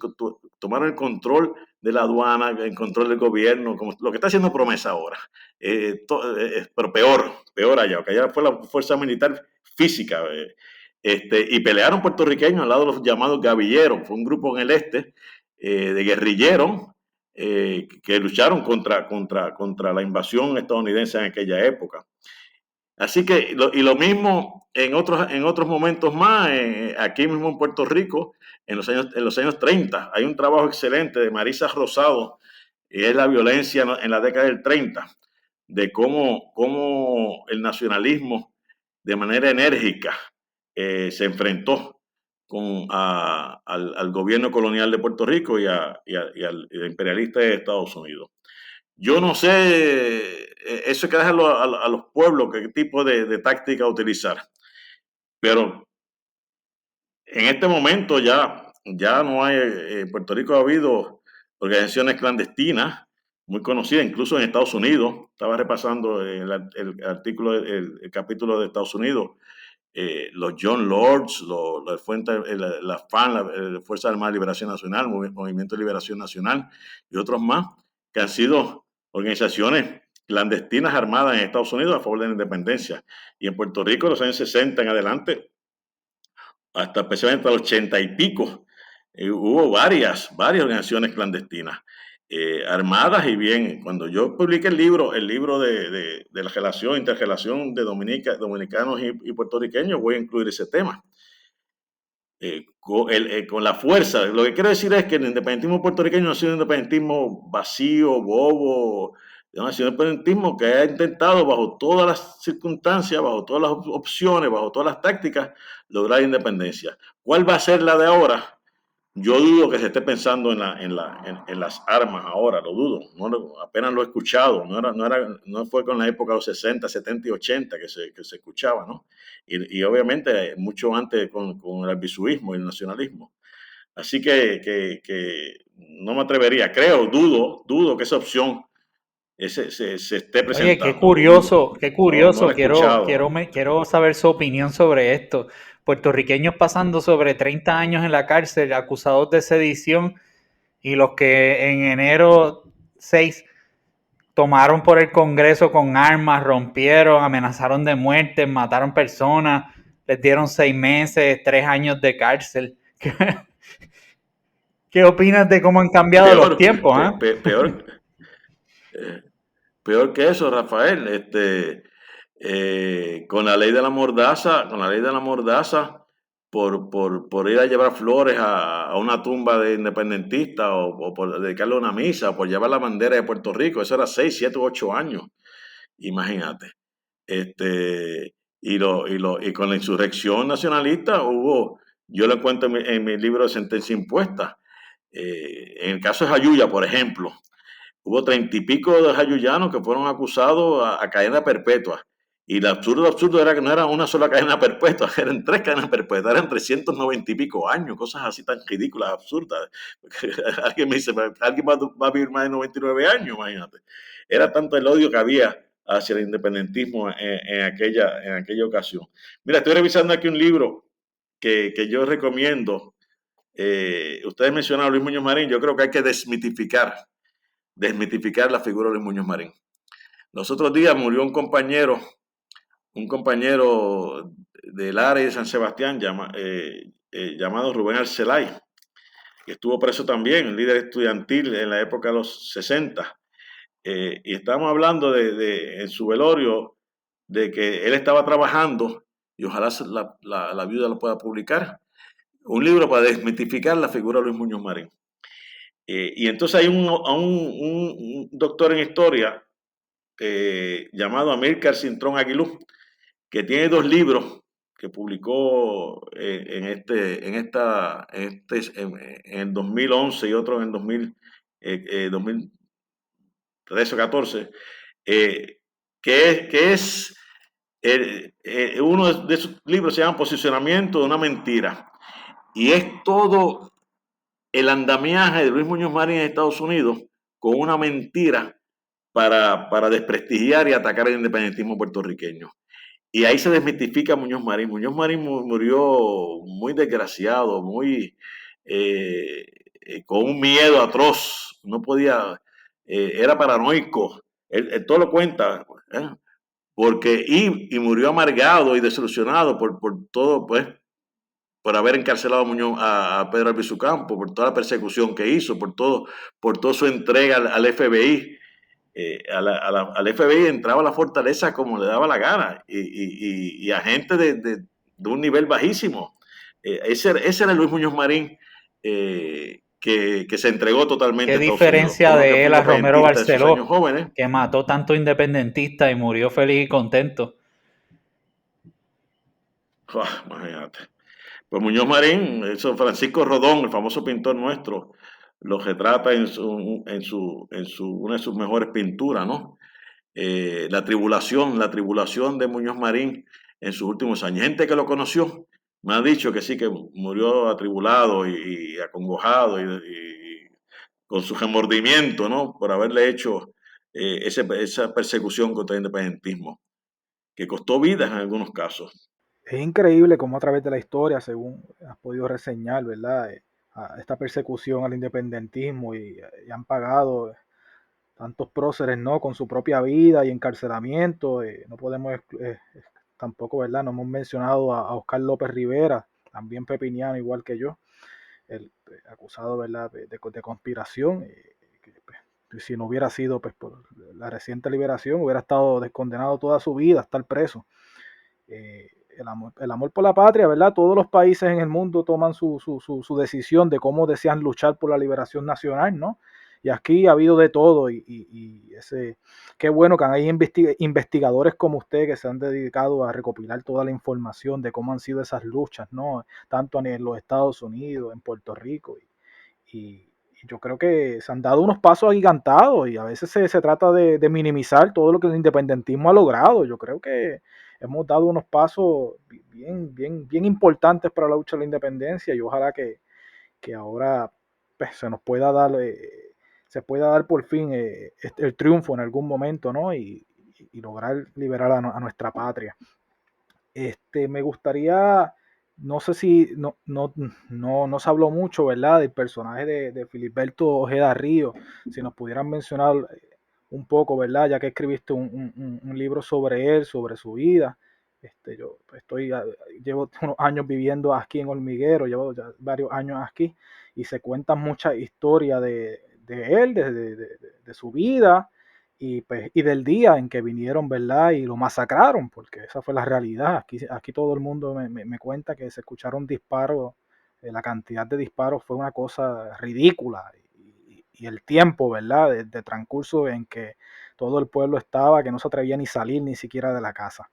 tomaron el control de la aduana, el control del gobierno, como lo que está haciendo Promesa ahora. Pero peor allá, porque allá fue la fuerza militar física. Y pelearon puertorriqueños al lado de los llamados gavilleros. Fue un grupo en el este de guerrilleros que lucharon contra la invasión estadounidense en aquella época. Así que, lo mismo en otros momentos más, aquí mismo en Puerto Rico, en los años 30, hay un trabajo excelente de Marisa Rosado, y es la violencia en la década del 30, de cómo el nacionalismo de manera enérgica se enfrentó al gobierno colonial de Puerto Rico y al imperialista de Estados Unidos. Yo no sé, eso hay que dejarlo a los pueblos, qué tipo de táctica utilizar. Pero en este momento ya no hay, en Puerto Rico ha habido organizaciones clandestinas muy conocidas, incluso en Estados Unidos. Estaba repasando el artículo, el capítulo de Estados Unidos. Los John Lords, la FAN, la Fuerza Armada de Liberación Nacional, Movimiento de Liberación Nacional y otros más, que han sido organizaciones clandestinas armadas en Estados Unidos a favor de la independencia. Y en Puerto Rico, en los años 60 en adelante, hasta especialmente a los 80 y pico, hubo varias organizaciones clandestinas, armadas y bien. Cuando yo publiqué el libro de la interrelación de dominicanos y puertorriqueños, voy a incluir ese tema. Con la fuerza, lo que quiero decir es que el independentismo puertorriqueño no ha sido un independentismo vacío, bobo, ha sido un independentismo que ha intentado bajo todas las circunstancias, bajo todas las opciones, bajo todas las tácticas, lograr independencia. ¿Cuál va a ser la de ahora? Yo dudo que se esté pensando en las armas ahora, lo dudo. Apenas lo he escuchado. No fue con la época de los 60, 70 y 80 que se escuchaba, ¿no? Y obviamente mucho antes con el albisuismo y el nacionalismo. Así que no me atrevería, dudo que esa opción se esté presentando. Oye, qué curioso, qué No curioso. lo he escuchado. Quiero saber su opinión sobre esto. Puertorriqueños pasando sobre 30 años en la cárcel acusados de sedición y los que en enero 6 tomaron por el Congreso con armas, rompieron, amenazaron de muerte, mataron personas, les dieron 6 meses, 3 años de cárcel. ¿Qué opinas de cómo han cambiado los Peor, tiempos? peor, peor que eso, Rafael. Con la ley de la mordaza, por ir a llevar flores a una tumba de independentistas o por dedicarle una misa, o por llevar la bandera de Puerto Rico, eso era 6, 7 u 8 años, imagínate. Y con la insurrección nacionalista yo lo cuento en mi libro de Sentencia Impuesta. En el caso de Jayuya, por ejemplo, hubo 30 y pico de jayuyanos que fueron acusados a cadena perpetua. Y lo absurdo era que no era una sola cadena perpetua, eran 3 cadenas perpetuas, eran 390 y pico años, cosas así tan ridículas, absurdas. Alguien me dice, alguien va a vivir más de 99 años, imagínate. Era tanto el odio que había hacia el independentismo en aquella ocasión. Mira, estoy revisando aquí un libro que yo recomiendo. Ustedes mencionaron a Luis Muñoz Marín, yo creo que hay que desmitificar la figura de Luis Muñoz Marín. Los otros días murió un compañero del área de San Sebastián llamado Rubén Arcelay, que estuvo preso también, líder estudiantil en la época de los 60. Y estamos hablando en su velorio de que él estaba trabajando, y ojalá la viuda lo pueda publicar, un libro para desmitificar la figura de Luis Muñoz Marín. Y entonces hay un doctor en historia llamado Amílcar Cintrón Aguilú, que tiene 2 libros que publicó en el 2011 y otro en el 2013 o 14, uno de esos libros se llama Posicionamiento de una mentira, y es todo el andamiaje de Luis Muñoz Marín en Estados Unidos con una mentira para desprestigiar y atacar el independentismo puertorriqueño. Y ahí se desmitifica Muñoz Marín. Muñoz Marín murió muy desgraciado, con un miedo atroz. No podía, era paranoico. Él todo lo cuenta, y murió amargado y desilusionado por todo, pues, por haber encarcelado a Pedro Albizu Campos, por toda la persecución que hizo, por toda su entrega al FBI. Al FBI entraba a la fortaleza como le daba la gana y a gente de un nivel bajísimo. Ese era Luis Muñoz Marín, que se entregó totalmente ¿Qué a Estados Unidos. diferencia Uno que de fue él a Romero independentista en sus años Barceló, jóvenes. que mató tanto independentista y murió feliz y contento? Imagínate. Pues Muñoz Marín, eso Francisco Rodón, el famoso pintor nuestro, lo retrata en una de sus mejores pinturas, ¿no? La tribulación de Muñoz Marín en sus últimos años. Gente que lo conoció me ha dicho que sí, que murió atribulado y acongojado y con su remordimiento, ¿no? Por haberle hecho esa persecución contra el independentismo, que costó vidas en algunos casos. Es increíble cómo a través de la historia, según has podido reseñar, ¿verdad? A esta persecución al independentismo y han pagado tantos próceres, ¿no? Con su propia vida y encarcelamiento. No podemos tampoco, ¿verdad? No hemos mencionado a Oscar López Rivera, también pepiniano, igual que yo, el acusado, ¿verdad? De conspiración. Que, pues, si no hubiera sido pues, por la reciente liberación, hubiera estado descondenado toda su vida, estar preso. El amor por la patria, ¿verdad? Todos los países en el mundo toman su decisión de cómo desean luchar por la liberación nacional, ¿no? Y aquí ha habido de todo qué bueno que hay investigadores como usted que se han dedicado a recopilar toda la información de cómo han sido esas luchas, ¿no? Tanto en los Estados Unidos, en Puerto Rico y yo creo que se han dado unos pasos agigantados y a veces se trata de minimizar todo lo que el independentismo ha logrado. Yo creo que hemos dado unos pasos bien importantes para la lucha de la independencia y ojalá que ahora pues, se pueda dar por fin el triunfo en algún momento, ¿no? Y lograr liberar a nuestra patria. Me gustaría, no sé si no se habló mucho, ¿verdad? Del personaje de Filiberto Ojeda Ríos, si nos pudieran mencionar un poco, ¿verdad? Ya que escribiste un libro sobre él, sobre su vida. Yo llevo unos años viviendo aquí en Hormiguero, llevo ya varios años aquí y se cuentan muchas historias de él, de su vida y del día en que vinieron, ¿verdad? Y lo masacraron, porque esa fue la realidad. Aquí todo el mundo me cuenta que se escucharon disparos, la cantidad de disparos fue una cosa ridícula. Y el tiempo, ¿verdad? De transcurso en que todo el pueblo estaba, que no se atrevía ni salir ni siquiera de la casa.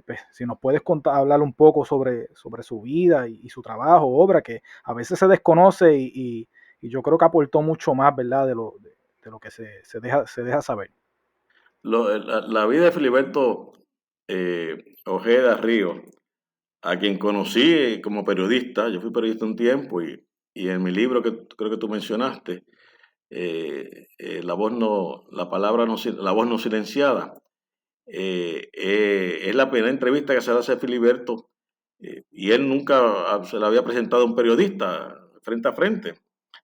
Pues, si nos puedes hablar un poco sobre su vida y su trabajo, obra, que a veces se desconoce y yo creo que aportó mucho más, ¿verdad? De lo que se deja saber. La vida de Filiberto Ojeda Ríos, a quien conocí como periodista, yo fui periodista un tiempo y en mi libro que creo que tú mencionaste, la voz no silenciada, es la primera entrevista que se le hace a Filiberto y él nunca se le había presentado a un periodista frente a frente.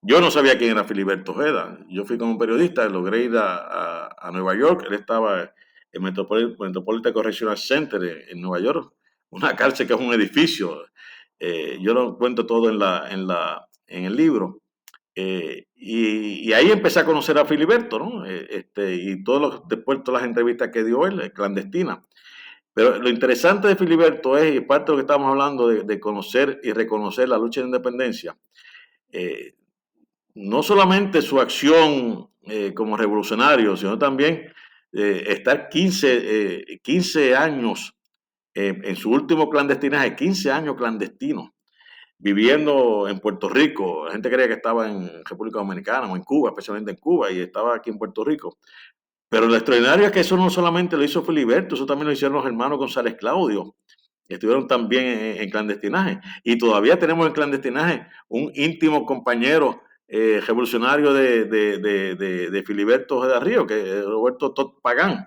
Yo no sabía quién era Filiberto Ojeda. Yo fui como periodista, logré ir a Nueva York. Él estaba en Metropolitan Correctional Center en Nueva York, una cárcel que es un edificio. Yo lo cuento todo en el libro. Y ahí empecé a conocer a Filiberto, ¿no? Después todas las entrevistas que dio él, clandestinas. Pero lo interesante de Filiberto es, y parte de lo que estamos hablando, de conocer y reconocer la lucha de independencia, no solamente su acción como revolucionario, sino también estar 15 años en su último clandestinaje, 15 años clandestino, viviendo en Puerto Rico. La gente creía que estaba en República Dominicana o en Cuba, especialmente en Cuba, y estaba aquí en Puerto Rico. Pero lo extraordinario es que eso no solamente lo hizo Filiberto, eso también lo hicieron los hermanos González Claudio, que estuvieron también en clandestinaje. Y todavía tenemos en clandestinaje un íntimo compañero revolucionario de Filiberto Ojeda Ríos, que es Roberto Tot Pagán.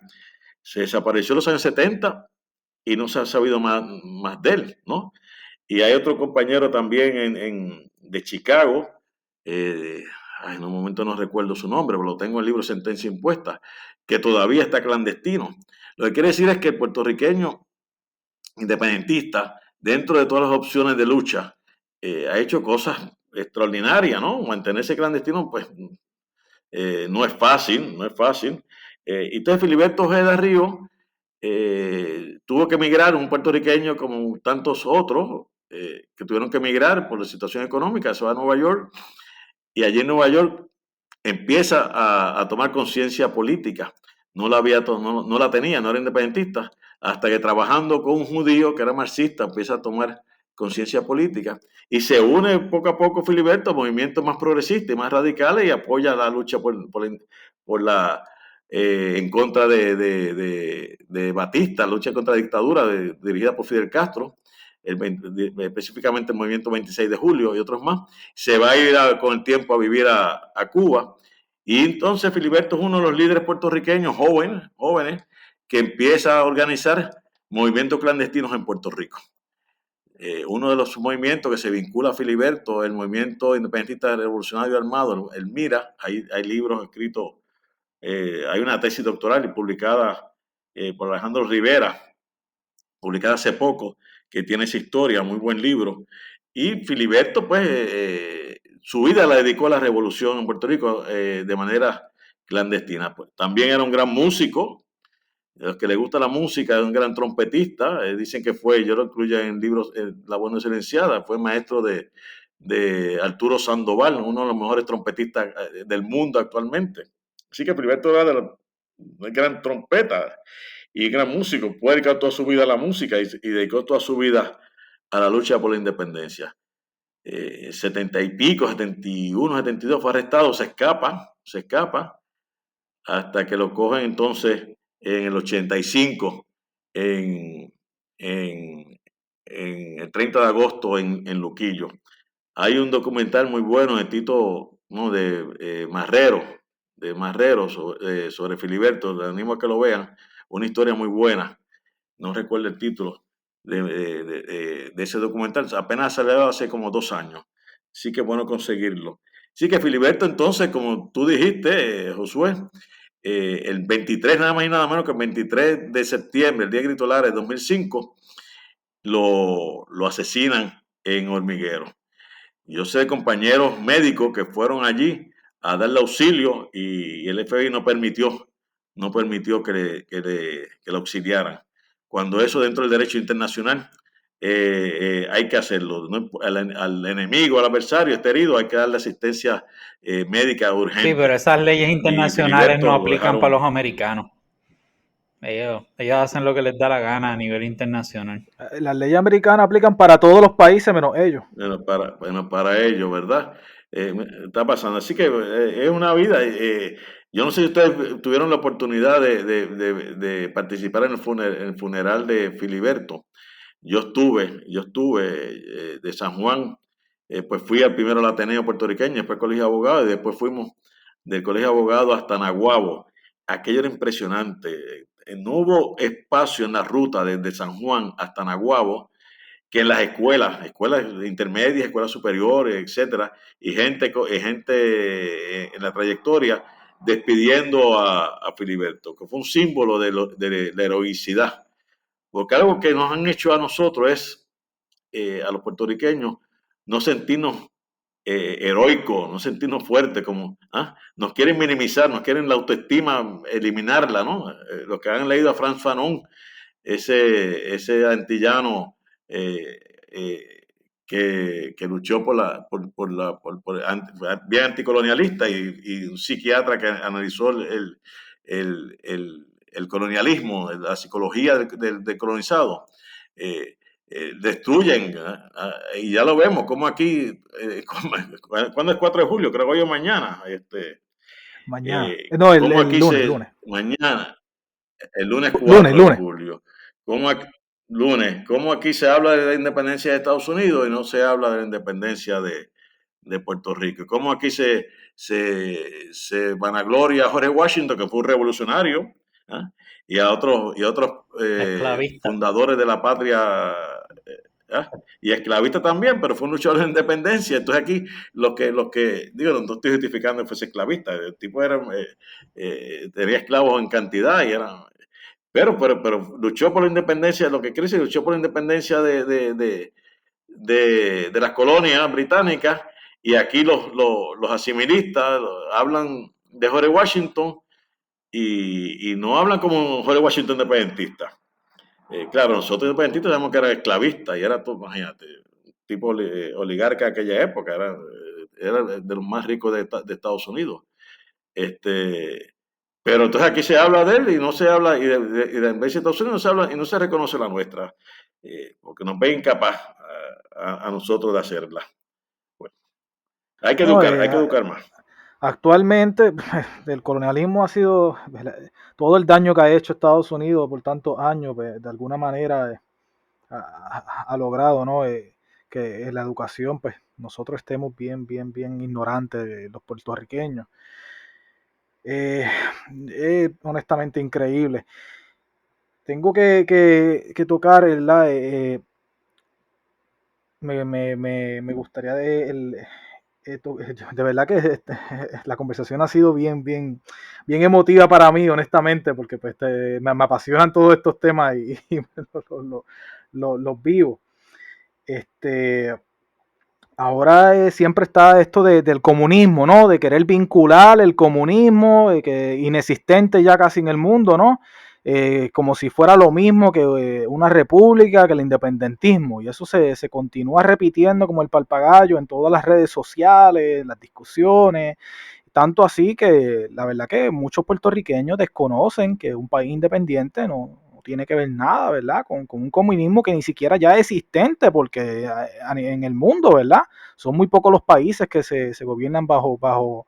Se desapareció en los años 70 y no se ha sabido más de él, ¿no? Y hay otro compañero también de Chicago, en un momento no recuerdo su nombre, pero lo tengo en el libro Sentencia Impuesta, que todavía está clandestino. Lo que quiere decir es que el puertorriqueño independentista, dentro de todas las opciones de lucha, ha hecho cosas extraordinarias, ¿no? Mantenerse clandestino, pues no es fácil, no es fácil. Y entonces Filiberto Ojeda Río tuvo que emigrar, un puertorriqueño como tantos otros que tuvieron que emigrar por la situación económica, se va a Nueva York y allí en Nueva York empieza a tomar conciencia política. No la tenía, no era independentista, hasta que trabajando con un judío que era marxista empieza a tomar conciencia política y se une poco a poco Filiberto a movimientos más progresistas y más radicales y apoya la lucha por la en contra de Batista, la lucha contra la dictadura dirigida por Fidel Castro, específicamente el movimiento 26 de julio y otros más. Se va a ir con el tiempo a vivir a Cuba. Y entonces Filiberto es uno de los líderes puertorriqueños jóvenes que empieza a organizar movimientos clandestinos en Puerto Rico. Uno de los movimientos que se vincula a Filiberto, el movimiento independentista revolucionario armado, el MIRA, hay libros escritos, hay una tesis doctoral publicada por Alejandro Rivera, publicada hace poco, que tiene esa historia, muy buen libro. Y Filiberto, pues, su vida la dedicó a la revolución en Puerto Rico de manera clandestina. Pues, también era un gran músico, a los que le gusta la música, es un gran trompetista. Dicen que fue, yo lo incluyo en libros, La Buena Silenciada, fue maestro de Arturo Sandoval, uno de los mejores trompetistas del mundo actualmente. Así que Filiberto era una gran trompeta y gran músico. Fue dedicado toda su vida a la música y dedicó toda su vida a la lucha por la independencia. 70 y pico, 71, 72, fue arrestado, se escapa, hasta que lo cogen entonces en el 85, en, en, en el 30 de agosto en Luquillo. Hay un documental muy bueno de Tito, no, de Marrero sobre Filiberto, les animo a que lo vean, una historia muy buena, no recuerdo el título de ese documental, apenas salió hace como 2 años, sí que es bueno conseguirlo. Sí que Filiberto entonces, como tú dijiste, Josué, el 23, nada más y nada menos que el 23 de septiembre, el día Gritolar de 2005, lo asesinan en Hormiguero. Yo sé de compañeros médicos que fueron allí a darle auxilio y el FBI no permitió que le auxiliaran. Cuando eso dentro del derecho internacional hay que hacerlo. ¿No? Al enemigo, al adversario está herido, hay que darle asistencia médica urgente. Sí, pero esas leyes internacionales no aplican para los americanos. Ellos hacen lo que les da la gana a nivel internacional. Las leyes americanas aplican para todos los países menos ellos. Bueno, para ellos, ¿verdad? Está pasando. Así que es una vida. Yo no sé si ustedes tuvieron la oportunidad de participar en el funeral de Filiberto. Yo estuve de San Juan, pues fui al primero al Ateneo puertorriqueño, después al Colegio de Abogados, y después fuimos del Colegio de Abogados hasta Naguabo. Aquello era impresionante. No hubo espacio en la ruta desde San Juan hasta Naguabo que en las escuelas intermedias, escuelas superiores, etcétera, y gente en la trayectoria despidiendo a Filiberto, que fue un símbolo de la heroicidad. Porque algo que nos han hecho a nosotros es, a los puertorriqueños, no sentirnos heroicos, no sentirnos fuertes, nos quieren minimizar, nos quieren la autoestima eliminarla, ¿no? Los que han leído a Frantz Fanon, ese antillano que luchó bien anticolonialista y un psiquiatra que analizó el colonialismo, la psicología del colonizado. Destruyen, y ya lo vemos, como aquí, ¿cuándo es 4 de julio? Creo que hoy o mañana. Mañana. No, el lunes. Mañana, el lunes 4 de julio. ¿Cómo aquí se habla de la independencia de Estados Unidos y no se habla de la independencia de Puerto Rico? ¿Cómo aquí se vanagloria a George Washington, que fue un revolucionario, y a otros fundadores de la patria, y esclavista también, pero fue un luchador de independencia? Entonces aquí los que digo, no estoy justificando que fuese esclavista, el tipo tenía esclavos en cantidad y eran... Pero luchó por la independencia, lo que quiere decir, luchó por la independencia de de las colonias británicas, y aquí los asimilistas hablan de George Washington y no hablan como George Washington independentista. Claro, nosotros independentistas sabemos que era esclavista y era todo, imagínate, tipo oligarca de aquella época, era de los más ricos de Estados Unidos. Pero entonces aquí se habla de él y no se habla, y de en vez de Estados Unidos no se habla y no se reconoce la nuestra, porque nos ve incapaz a nosotros de hacerla. Bueno, hay que No, educar más. actualmente el colonialismo ha sido todo el daño que ha hecho Estados Unidos por tantos años, pues, de alguna manera ha logrado, ¿no? Que en la educación, pues nosotros estemos bien ignorantes, los puertorriqueños. Es honestamente increíble. Tengo que tocar, ¿verdad? Me gustaría de verdad que la conversación ha sido bien emotiva para mí, honestamente, porque pues, me apasionan todos estos temas y los vivo. Ahora siempre está esto del comunismo, ¿no? De querer vincular el comunismo, que inexistente ya casi en el mundo, ¿no? Como si fuera lo mismo que una república, que el independentismo. Y eso se continúa repitiendo como el palpagayo en todas las redes sociales, las discusiones. Tanto así que la verdad que muchos puertorriqueños desconocen que un país independiente no tiene que ver nada, ¿verdad? Con un comunismo que ni siquiera ya es existente, porque en el mundo, ¿verdad? Son muy pocos los países que se gobiernan bajo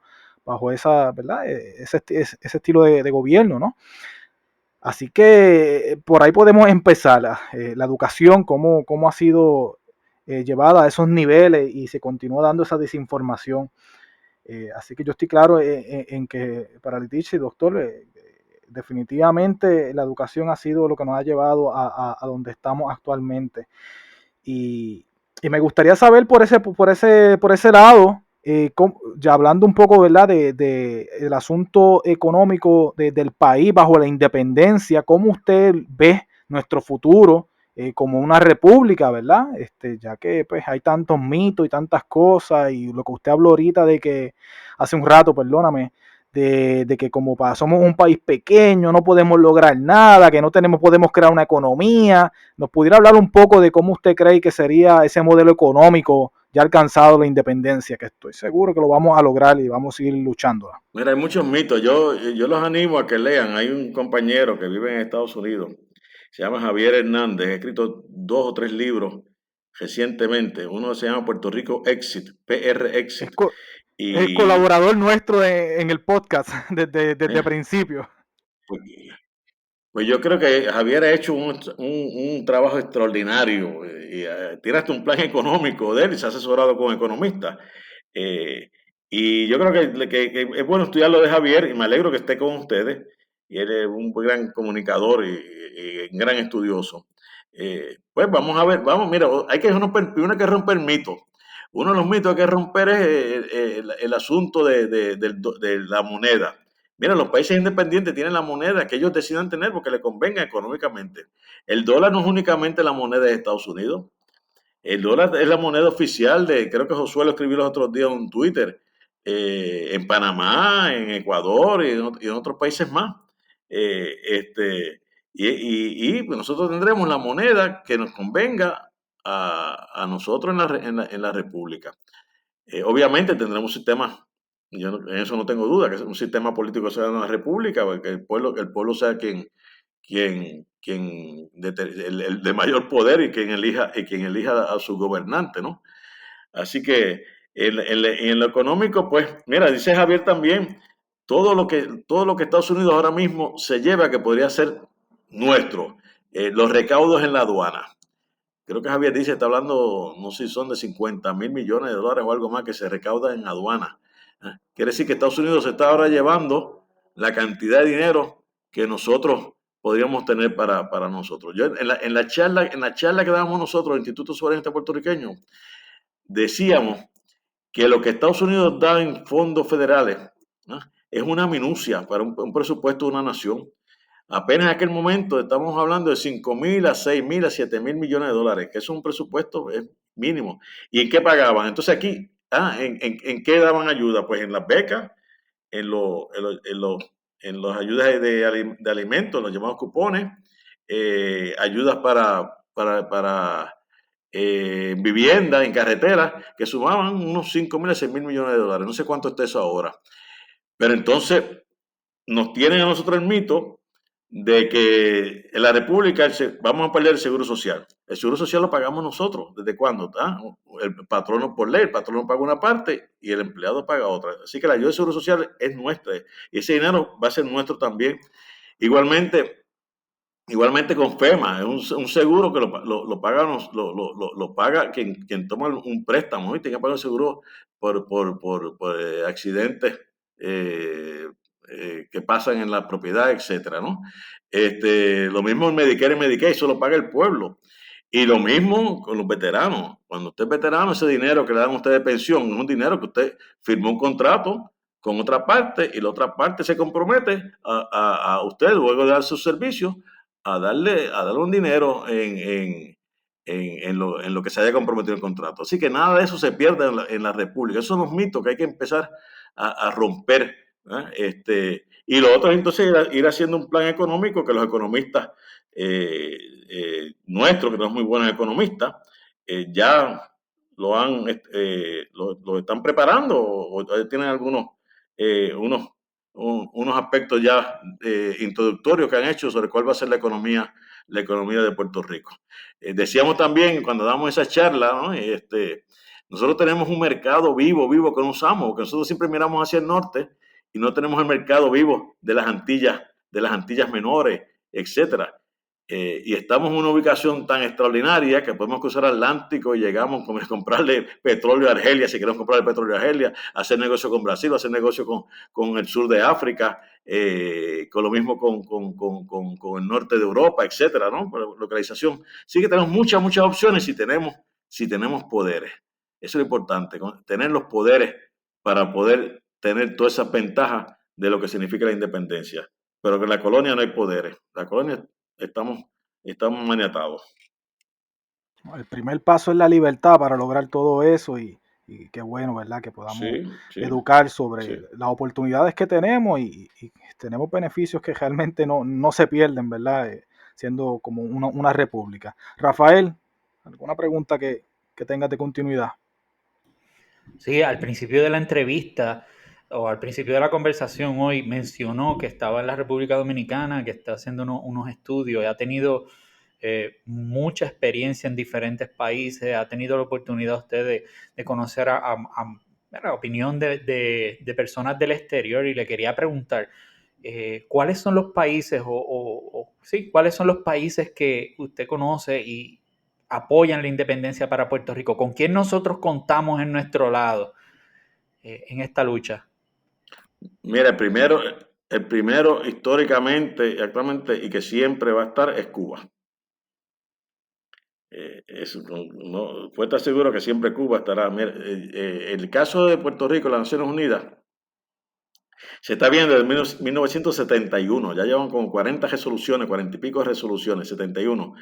esa, ¿verdad? Ese estilo de gobierno, ¿no? Así que por ahí podemos empezar la educación, cómo ha sido llevada a esos niveles y se continúa dando esa desinformación. Así que yo estoy claro en que para Leticia y doctor, definitivamente la educación ha sido lo que nos ha llevado a donde estamos actualmente. Y, y me gustaría saber por ese lado, ya hablando un poco, ¿verdad?, el asunto económico del país bajo la independencia, cómo usted ve nuestro futuro como una república, ¿verdad? Ya que pues hay tantos mitos y tantas cosas, y lo que usted habló ahorita de que, hace un rato, perdóname, de que como somos un país pequeño, no podemos lograr nada, que no podemos crear una economía. ¿Nos pudiera hablar un poco de cómo usted cree que sería ese modelo económico ya alcanzado la independencia? Que estoy seguro que lo vamos a lograr y vamos a seguir luchando. Mira, hay muchos mitos. Yo los animo a que lean. Hay un compañero que vive en Estados Unidos, se llama Javier Hernández, ha escrito 2 o 3 libros recientemente. Uno se llama Puerto Rico Exit, PR Es, Exit. es Y colaborador nuestro en el podcast desde eh, principio. pues, pues yo creo que Javier ha hecho un trabajo extraordinario, y tiene hasta un plan económico de él y se ha asesorado con economistas. Eh, y yo creo que es bueno estudiar lo de Javier y me alegro que esté con ustedes. Y él es un gran comunicador y un gran estudioso. Pues vamos a ver, vamos, mira, hay que primero que romper mitos. Uno de los mitos que hay que romper es el asunto de la moneda. Mira, los países independientes tienen la moneda que ellos decidan tener porque les convenga económicamente. El dólar no es únicamente la moneda de Estados Unidos. El dólar es la moneda oficial creo que Josué lo escribió los otros días en Twitter, en Panamá, en Ecuador y en otros países más. Pues nosotros tendremos la moneda que nos convenga a nosotros en la República. Obviamente tendremos un sistema, en eso no tengo duda, que es un sistema político sea una república, que el pueblo sea el de mayor poder y quien elija a su gobernante, ¿no? Así que en lo económico, pues, mira, dice Javier también, todo lo que Estados Unidos ahora mismo se lleva que podría ser nuestro, los recaudos en la aduana. Creo que Javier dice, está hablando, no sé si son de 50.000 millones de dólares o algo más que se recauda en aduana. Quiere decir que Estados Unidos se está ahora llevando la cantidad de dinero que nosotros podríamos tener para nosotros. Yo en la charla que dábamos nosotros, el Instituto Soberanista Puertorriqueño, decíamos que lo que Estados Unidos da en fondos federales, ¿no?, es una minucia para un presupuesto de una nación. Apenas en aquel momento estamos hablando de 5.000 a 6.000 a 7.000 millones de dólares, que es un presupuesto mínimo. ¿Y en qué pagaban? Entonces aquí, ¿en qué daban ayuda? Pues en las becas, en las ayudas de alimentos, los llamados cupones, ayudas para vivienda en carreteras, que sumaban unos 5.000 a 6.000 millones de dólares. No sé cuánto está eso ahora. Pero entonces nos tienen a nosotros el mito de que en la República vamos a perder el Seguro Social. El Seguro Social lo pagamos nosotros. ¿Desde cuándo? El patrono, por ley, el patrono paga una parte y el empleado paga otra. Así que la ayuda de Seguro Social es nuestra y ese dinero va a ser nuestro también. Igualmente con FEMA, es un seguro que lo paga quien toma un préstamo y tiene que pagar el seguro por accidentes eh, que pasan en la propiedad, etcétera, ¿no? Lo mismo en Medicare y Medicaid, eso lo paga el pueblo. Y lo mismo con los veteranos. Cuando usted es veterano, ese dinero que le dan a usted de pensión es un dinero que usted firmó un contrato con otra parte y la otra parte se compromete a usted, luego de dar sus servicios, a darle un dinero en lo que se haya comprometido el contrato. Así que nada de eso se pierde en la República. Esos son los mitos que hay que empezar a romper. Y lo otro es entonces ir haciendo un plan económico que los economistas nuestros, que no son muy buenos economistas, ya lo están preparando o tienen unos aspectos ya introductorios que han hecho sobre cuál va a ser la economía de Puerto Rico. Decíamos también cuando damos esa charla, ¿no? Nosotros tenemos un mercado vivo que no usamos, porque nosotros siempre miramos hacia el norte y no tenemos el mercado vivo de las Antillas menores, etcétera. Y estamos en una ubicación tan extraordinaria que podemos cruzar Atlántico y llegamos a comprarle petróleo a Argelia, si queremos comprarle petróleo a Argelia, hacer negocio con Brasil, hacer negocio con el sur de África, con lo mismo con el norte de Europa, etcétera, ¿no? Por localización. Sí que tenemos muchas opciones si tenemos poderes. Eso es lo importante, tener los poderes para poder tener todas esas ventajas de lo que significa la independencia. Pero que en la colonia no hay poderes. La colonia estamos maniatados. El primer paso es la libertad para lograr todo eso y qué bueno, ¿verdad? Que podamos educar sobre las oportunidades que tenemos y tenemos beneficios que realmente no se pierden, ¿verdad? Siendo como una república. Rafael, ¿alguna pregunta que tengas de continuidad? Sí, al principio de la entrevista o al principio de la conversación hoy mencionó que estaba en la República Dominicana, que está haciendo unos estudios, ha tenido mucha experiencia en diferentes países, ha tenido la oportunidad usted de conocer a opinión de personas del exterior y le quería preguntar, ¿cuáles son los países cuáles son los países que usted conoce y apoyan la independencia para Puerto Rico? ¿Con quién nosotros contamos en nuestro lado en esta lucha? Mira, el primero históricamente y actualmente y que siempre va a estar es Cuba. Puede estar seguro que siempre Cuba estará. Mira, el caso de Puerto Rico, las Naciones Unidas, se está viendo desde 1971, ya llevan como 40 resoluciones, 40 y pico resoluciones, 71,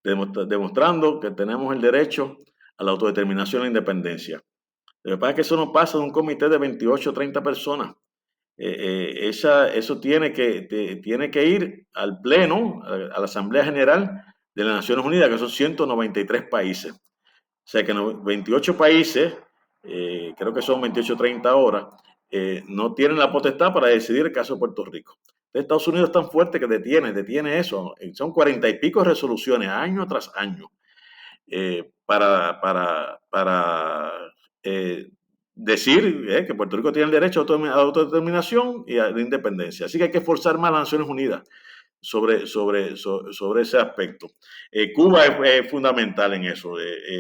demostrando que tenemos el derecho a la autodeterminación e independencia. Lo que pasa es que eso no pasa de un comité de 28 o 30 personas. Eso tiene que ir al Pleno, a la Asamblea General de las Naciones Unidas, que son 193 países. O sea que 28 países, creo que son 28 o 30 ahora, no tienen la potestad para decidir el caso de Puerto Rico. Estados Unidos es tan fuerte que detiene eso. Son 40 y pico resoluciones año tras año para decir que Puerto Rico tiene el derecho a autodeterminación y a la independencia. Así que hay que forzar más a las Naciones Unidas sobre ese aspecto. Cuba es fundamental en eso.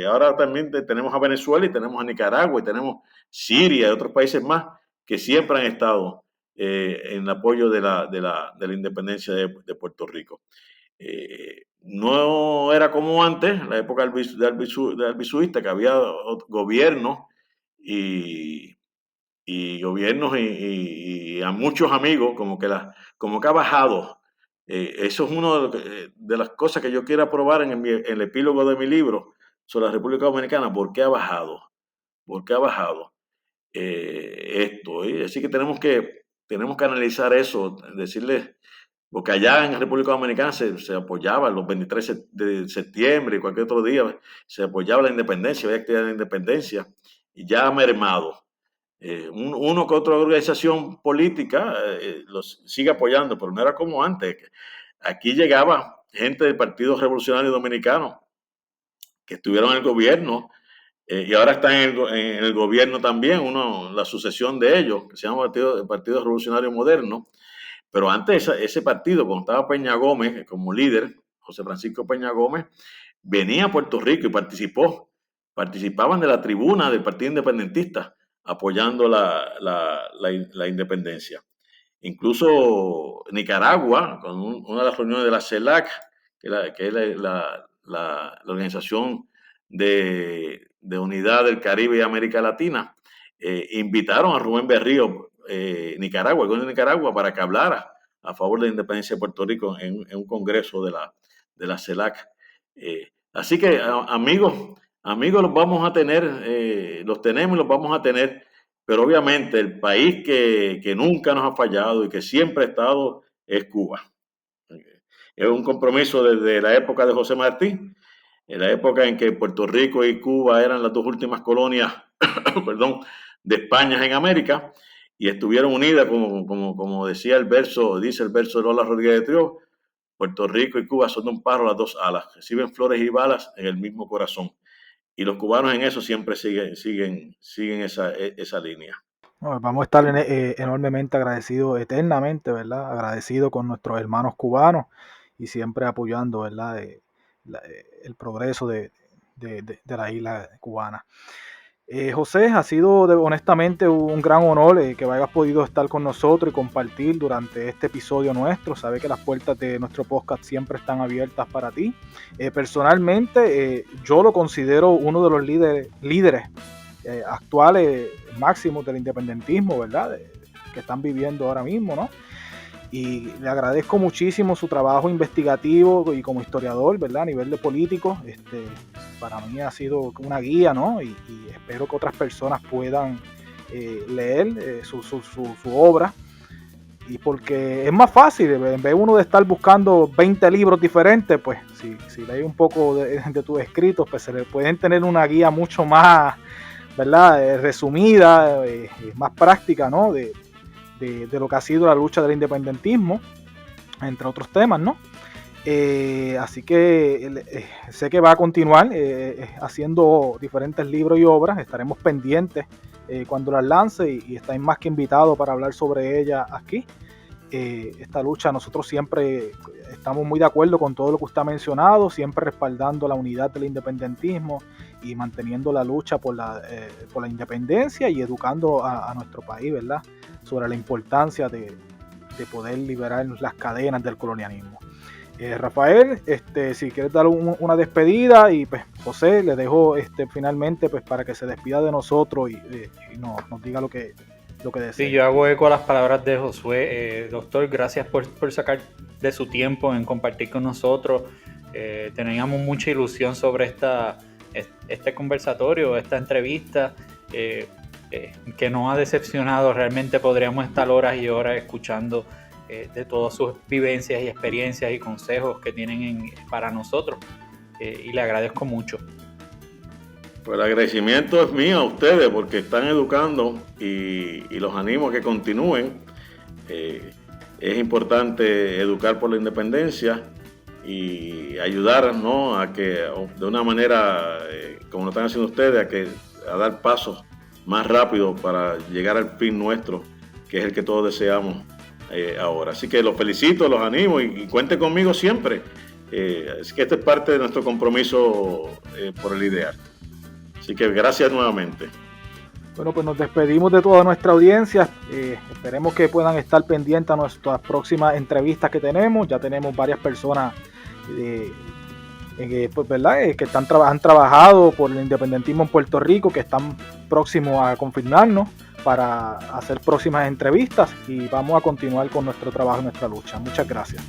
Ahora también tenemos a Venezuela y tenemos a Nicaragua y tenemos Siria y otros países más que siempre han estado en apoyo de la independencia de Puerto Rico. No era como antes, en la época del albisuista, que había gobiernos y gobiernos y a muchos amigos, como que ha bajado. Eso es una de las cosas que yo quiero aprobar en el epílogo de mi libro, sobre la República Dominicana, ¿por qué ha bajado? ¿Por qué ha bajado esto? Así que tenemos que analizar eso, decirle, porque allá en la República Dominicana se apoyaba los 23 de septiembre y cualquier otro día, se apoyaba la independencia, había actividad de la independencia, y ya ha mermado. Uno que otra organización política los sigue apoyando, pero no era como antes. Aquí llegaba gente del Partido Revolucionario Dominicano que estuvieron en el gobierno y ahora están en el gobierno también, la sucesión de ellos, que se llama el Partido Revolucionario Moderno. Pero antes ese partido, cuando estaba Peña Gómez como líder, José Francisco Peña Gómez, venía a Puerto Rico y participaban de la tribuna del Partido Independentista apoyando la independencia. Incluso Nicaragua, con una de las reuniones de la CELAC, que es la Organización de Unidad del Caribe y América Latina, invitaron a Rubén Berrío, el gobierno de Nicaragua, para que hablara a favor de la independencia de Puerto Rico en un congreso de la CELAC. Así que, amigos los vamos a tener, los tenemos y los vamos a tener, pero obviamente el país que nunca nos ha fallado y que siempre ha estado es Cuba. Es un compromiso desde la época de José Martí, en la época en que Puerto Rico y Cuba eran las dos últimas colonias perdón, de España en América, y estuvieron unidas, como dice el verso de Lola Rodríguez de Trió: Puerto Rico y Cuba son de un pájaro las dos alas, reciben flores y balas en el mismo corazón. Y los cubanos en eso siempre siguen esa línea. Bueno, vamos a estar enormemente agradecidos, eternamente, ¿verdad? Agradecidos con nuestros hermanos cubanos y siempre apoyando, ¿verdad? El progreso de la isla cubana. José, ha sido honestamente un gran honor que hayas podido estar con nosotros y compartir durante este episodio nuestro. Sabe que las puertas de nuestro podcast siempre están abiertas para ti. Personalmente, yo lo considero uno de los líderes actuales máximos del independentismo, ¿verdad? Que están viviendo ahora mismo, ¿no? Y le agradezco muchísimo su trabajo investigativo y como historiador, ¿verdad? A nivel de político, para mí ha sido una guía, ¿no? Y espero que otras personas puedan leer su obra. Y porque es más fácil, en vez de uno de estar buscando 20 libros diferentes, pues si lees un poco de tus escritos, pues se le pueden tener una guía mucho más, ¿verdad? Resumida, más práctica, ¿no? De lo que ha sido la lucha del independentismo, entre otros temas, ¿no? Así que sé que va a continuar haciendo diferentes libros y obras. Estaremos pendientes cuando las lance y estáis más que invitados para hablar sobre ella aquí. Esta lucha, nosotros siempre estamos muy de acuerdo con todo lo que usted ha mencionado, siempre respaldando la unidad del independentismo y manteniendo la lucha por la independencia y educando a nuestro país, ¿verdad?, sobre la importancia de poder liberar las cadenas del colonialismo. Rafael, si quieres dar una despedida, y pues José, le dejo finalmente pues para que se despida de nosotros y nos diga lo que desea. Sí, yo hago eco a las palabras de Josué. Doctor, gracias por sacar de su tiempo en compartir con nosotros. Teníamos mucha ilusión sobre este conversatorio, esta entrevista, que nos ha decepcionado. Realmente podríamos estar horas y horas escuchando de todas sus vivencias y experiencias y consejos que tienen para nosotros, y le agradezco mucho. Pues el agradecimiento es mío a ustedes porque están educando y los animo a que continúen. Es importante educar por la independencia y ayudar, ¿no?, a que de una manera como lo están haciendo ustedes, a dar pasos más rápido para llegar al fin nuestro, que es el que todos deseamos ahora. Así que los felicito, los animo y cuenten conmigo siempre. Así que esta es parte de nuestro compromiso por el ideal. Así que gracias nuevamente. Bueno, pues nos despedimos de toda nuestra audiencia. Esperemos que puedan estar pendientes a nuestras próximas entrevistas que tenemos. Ya tenemos varias personas pues, ¿verdad?, que han trabajado por el independentismo en Puerto Rico, que están próximos a confirmarnos para hacer próximas entrevistas, y vamos a continuar con nuestro trabajo y nuestra lucha. Muchas gracias.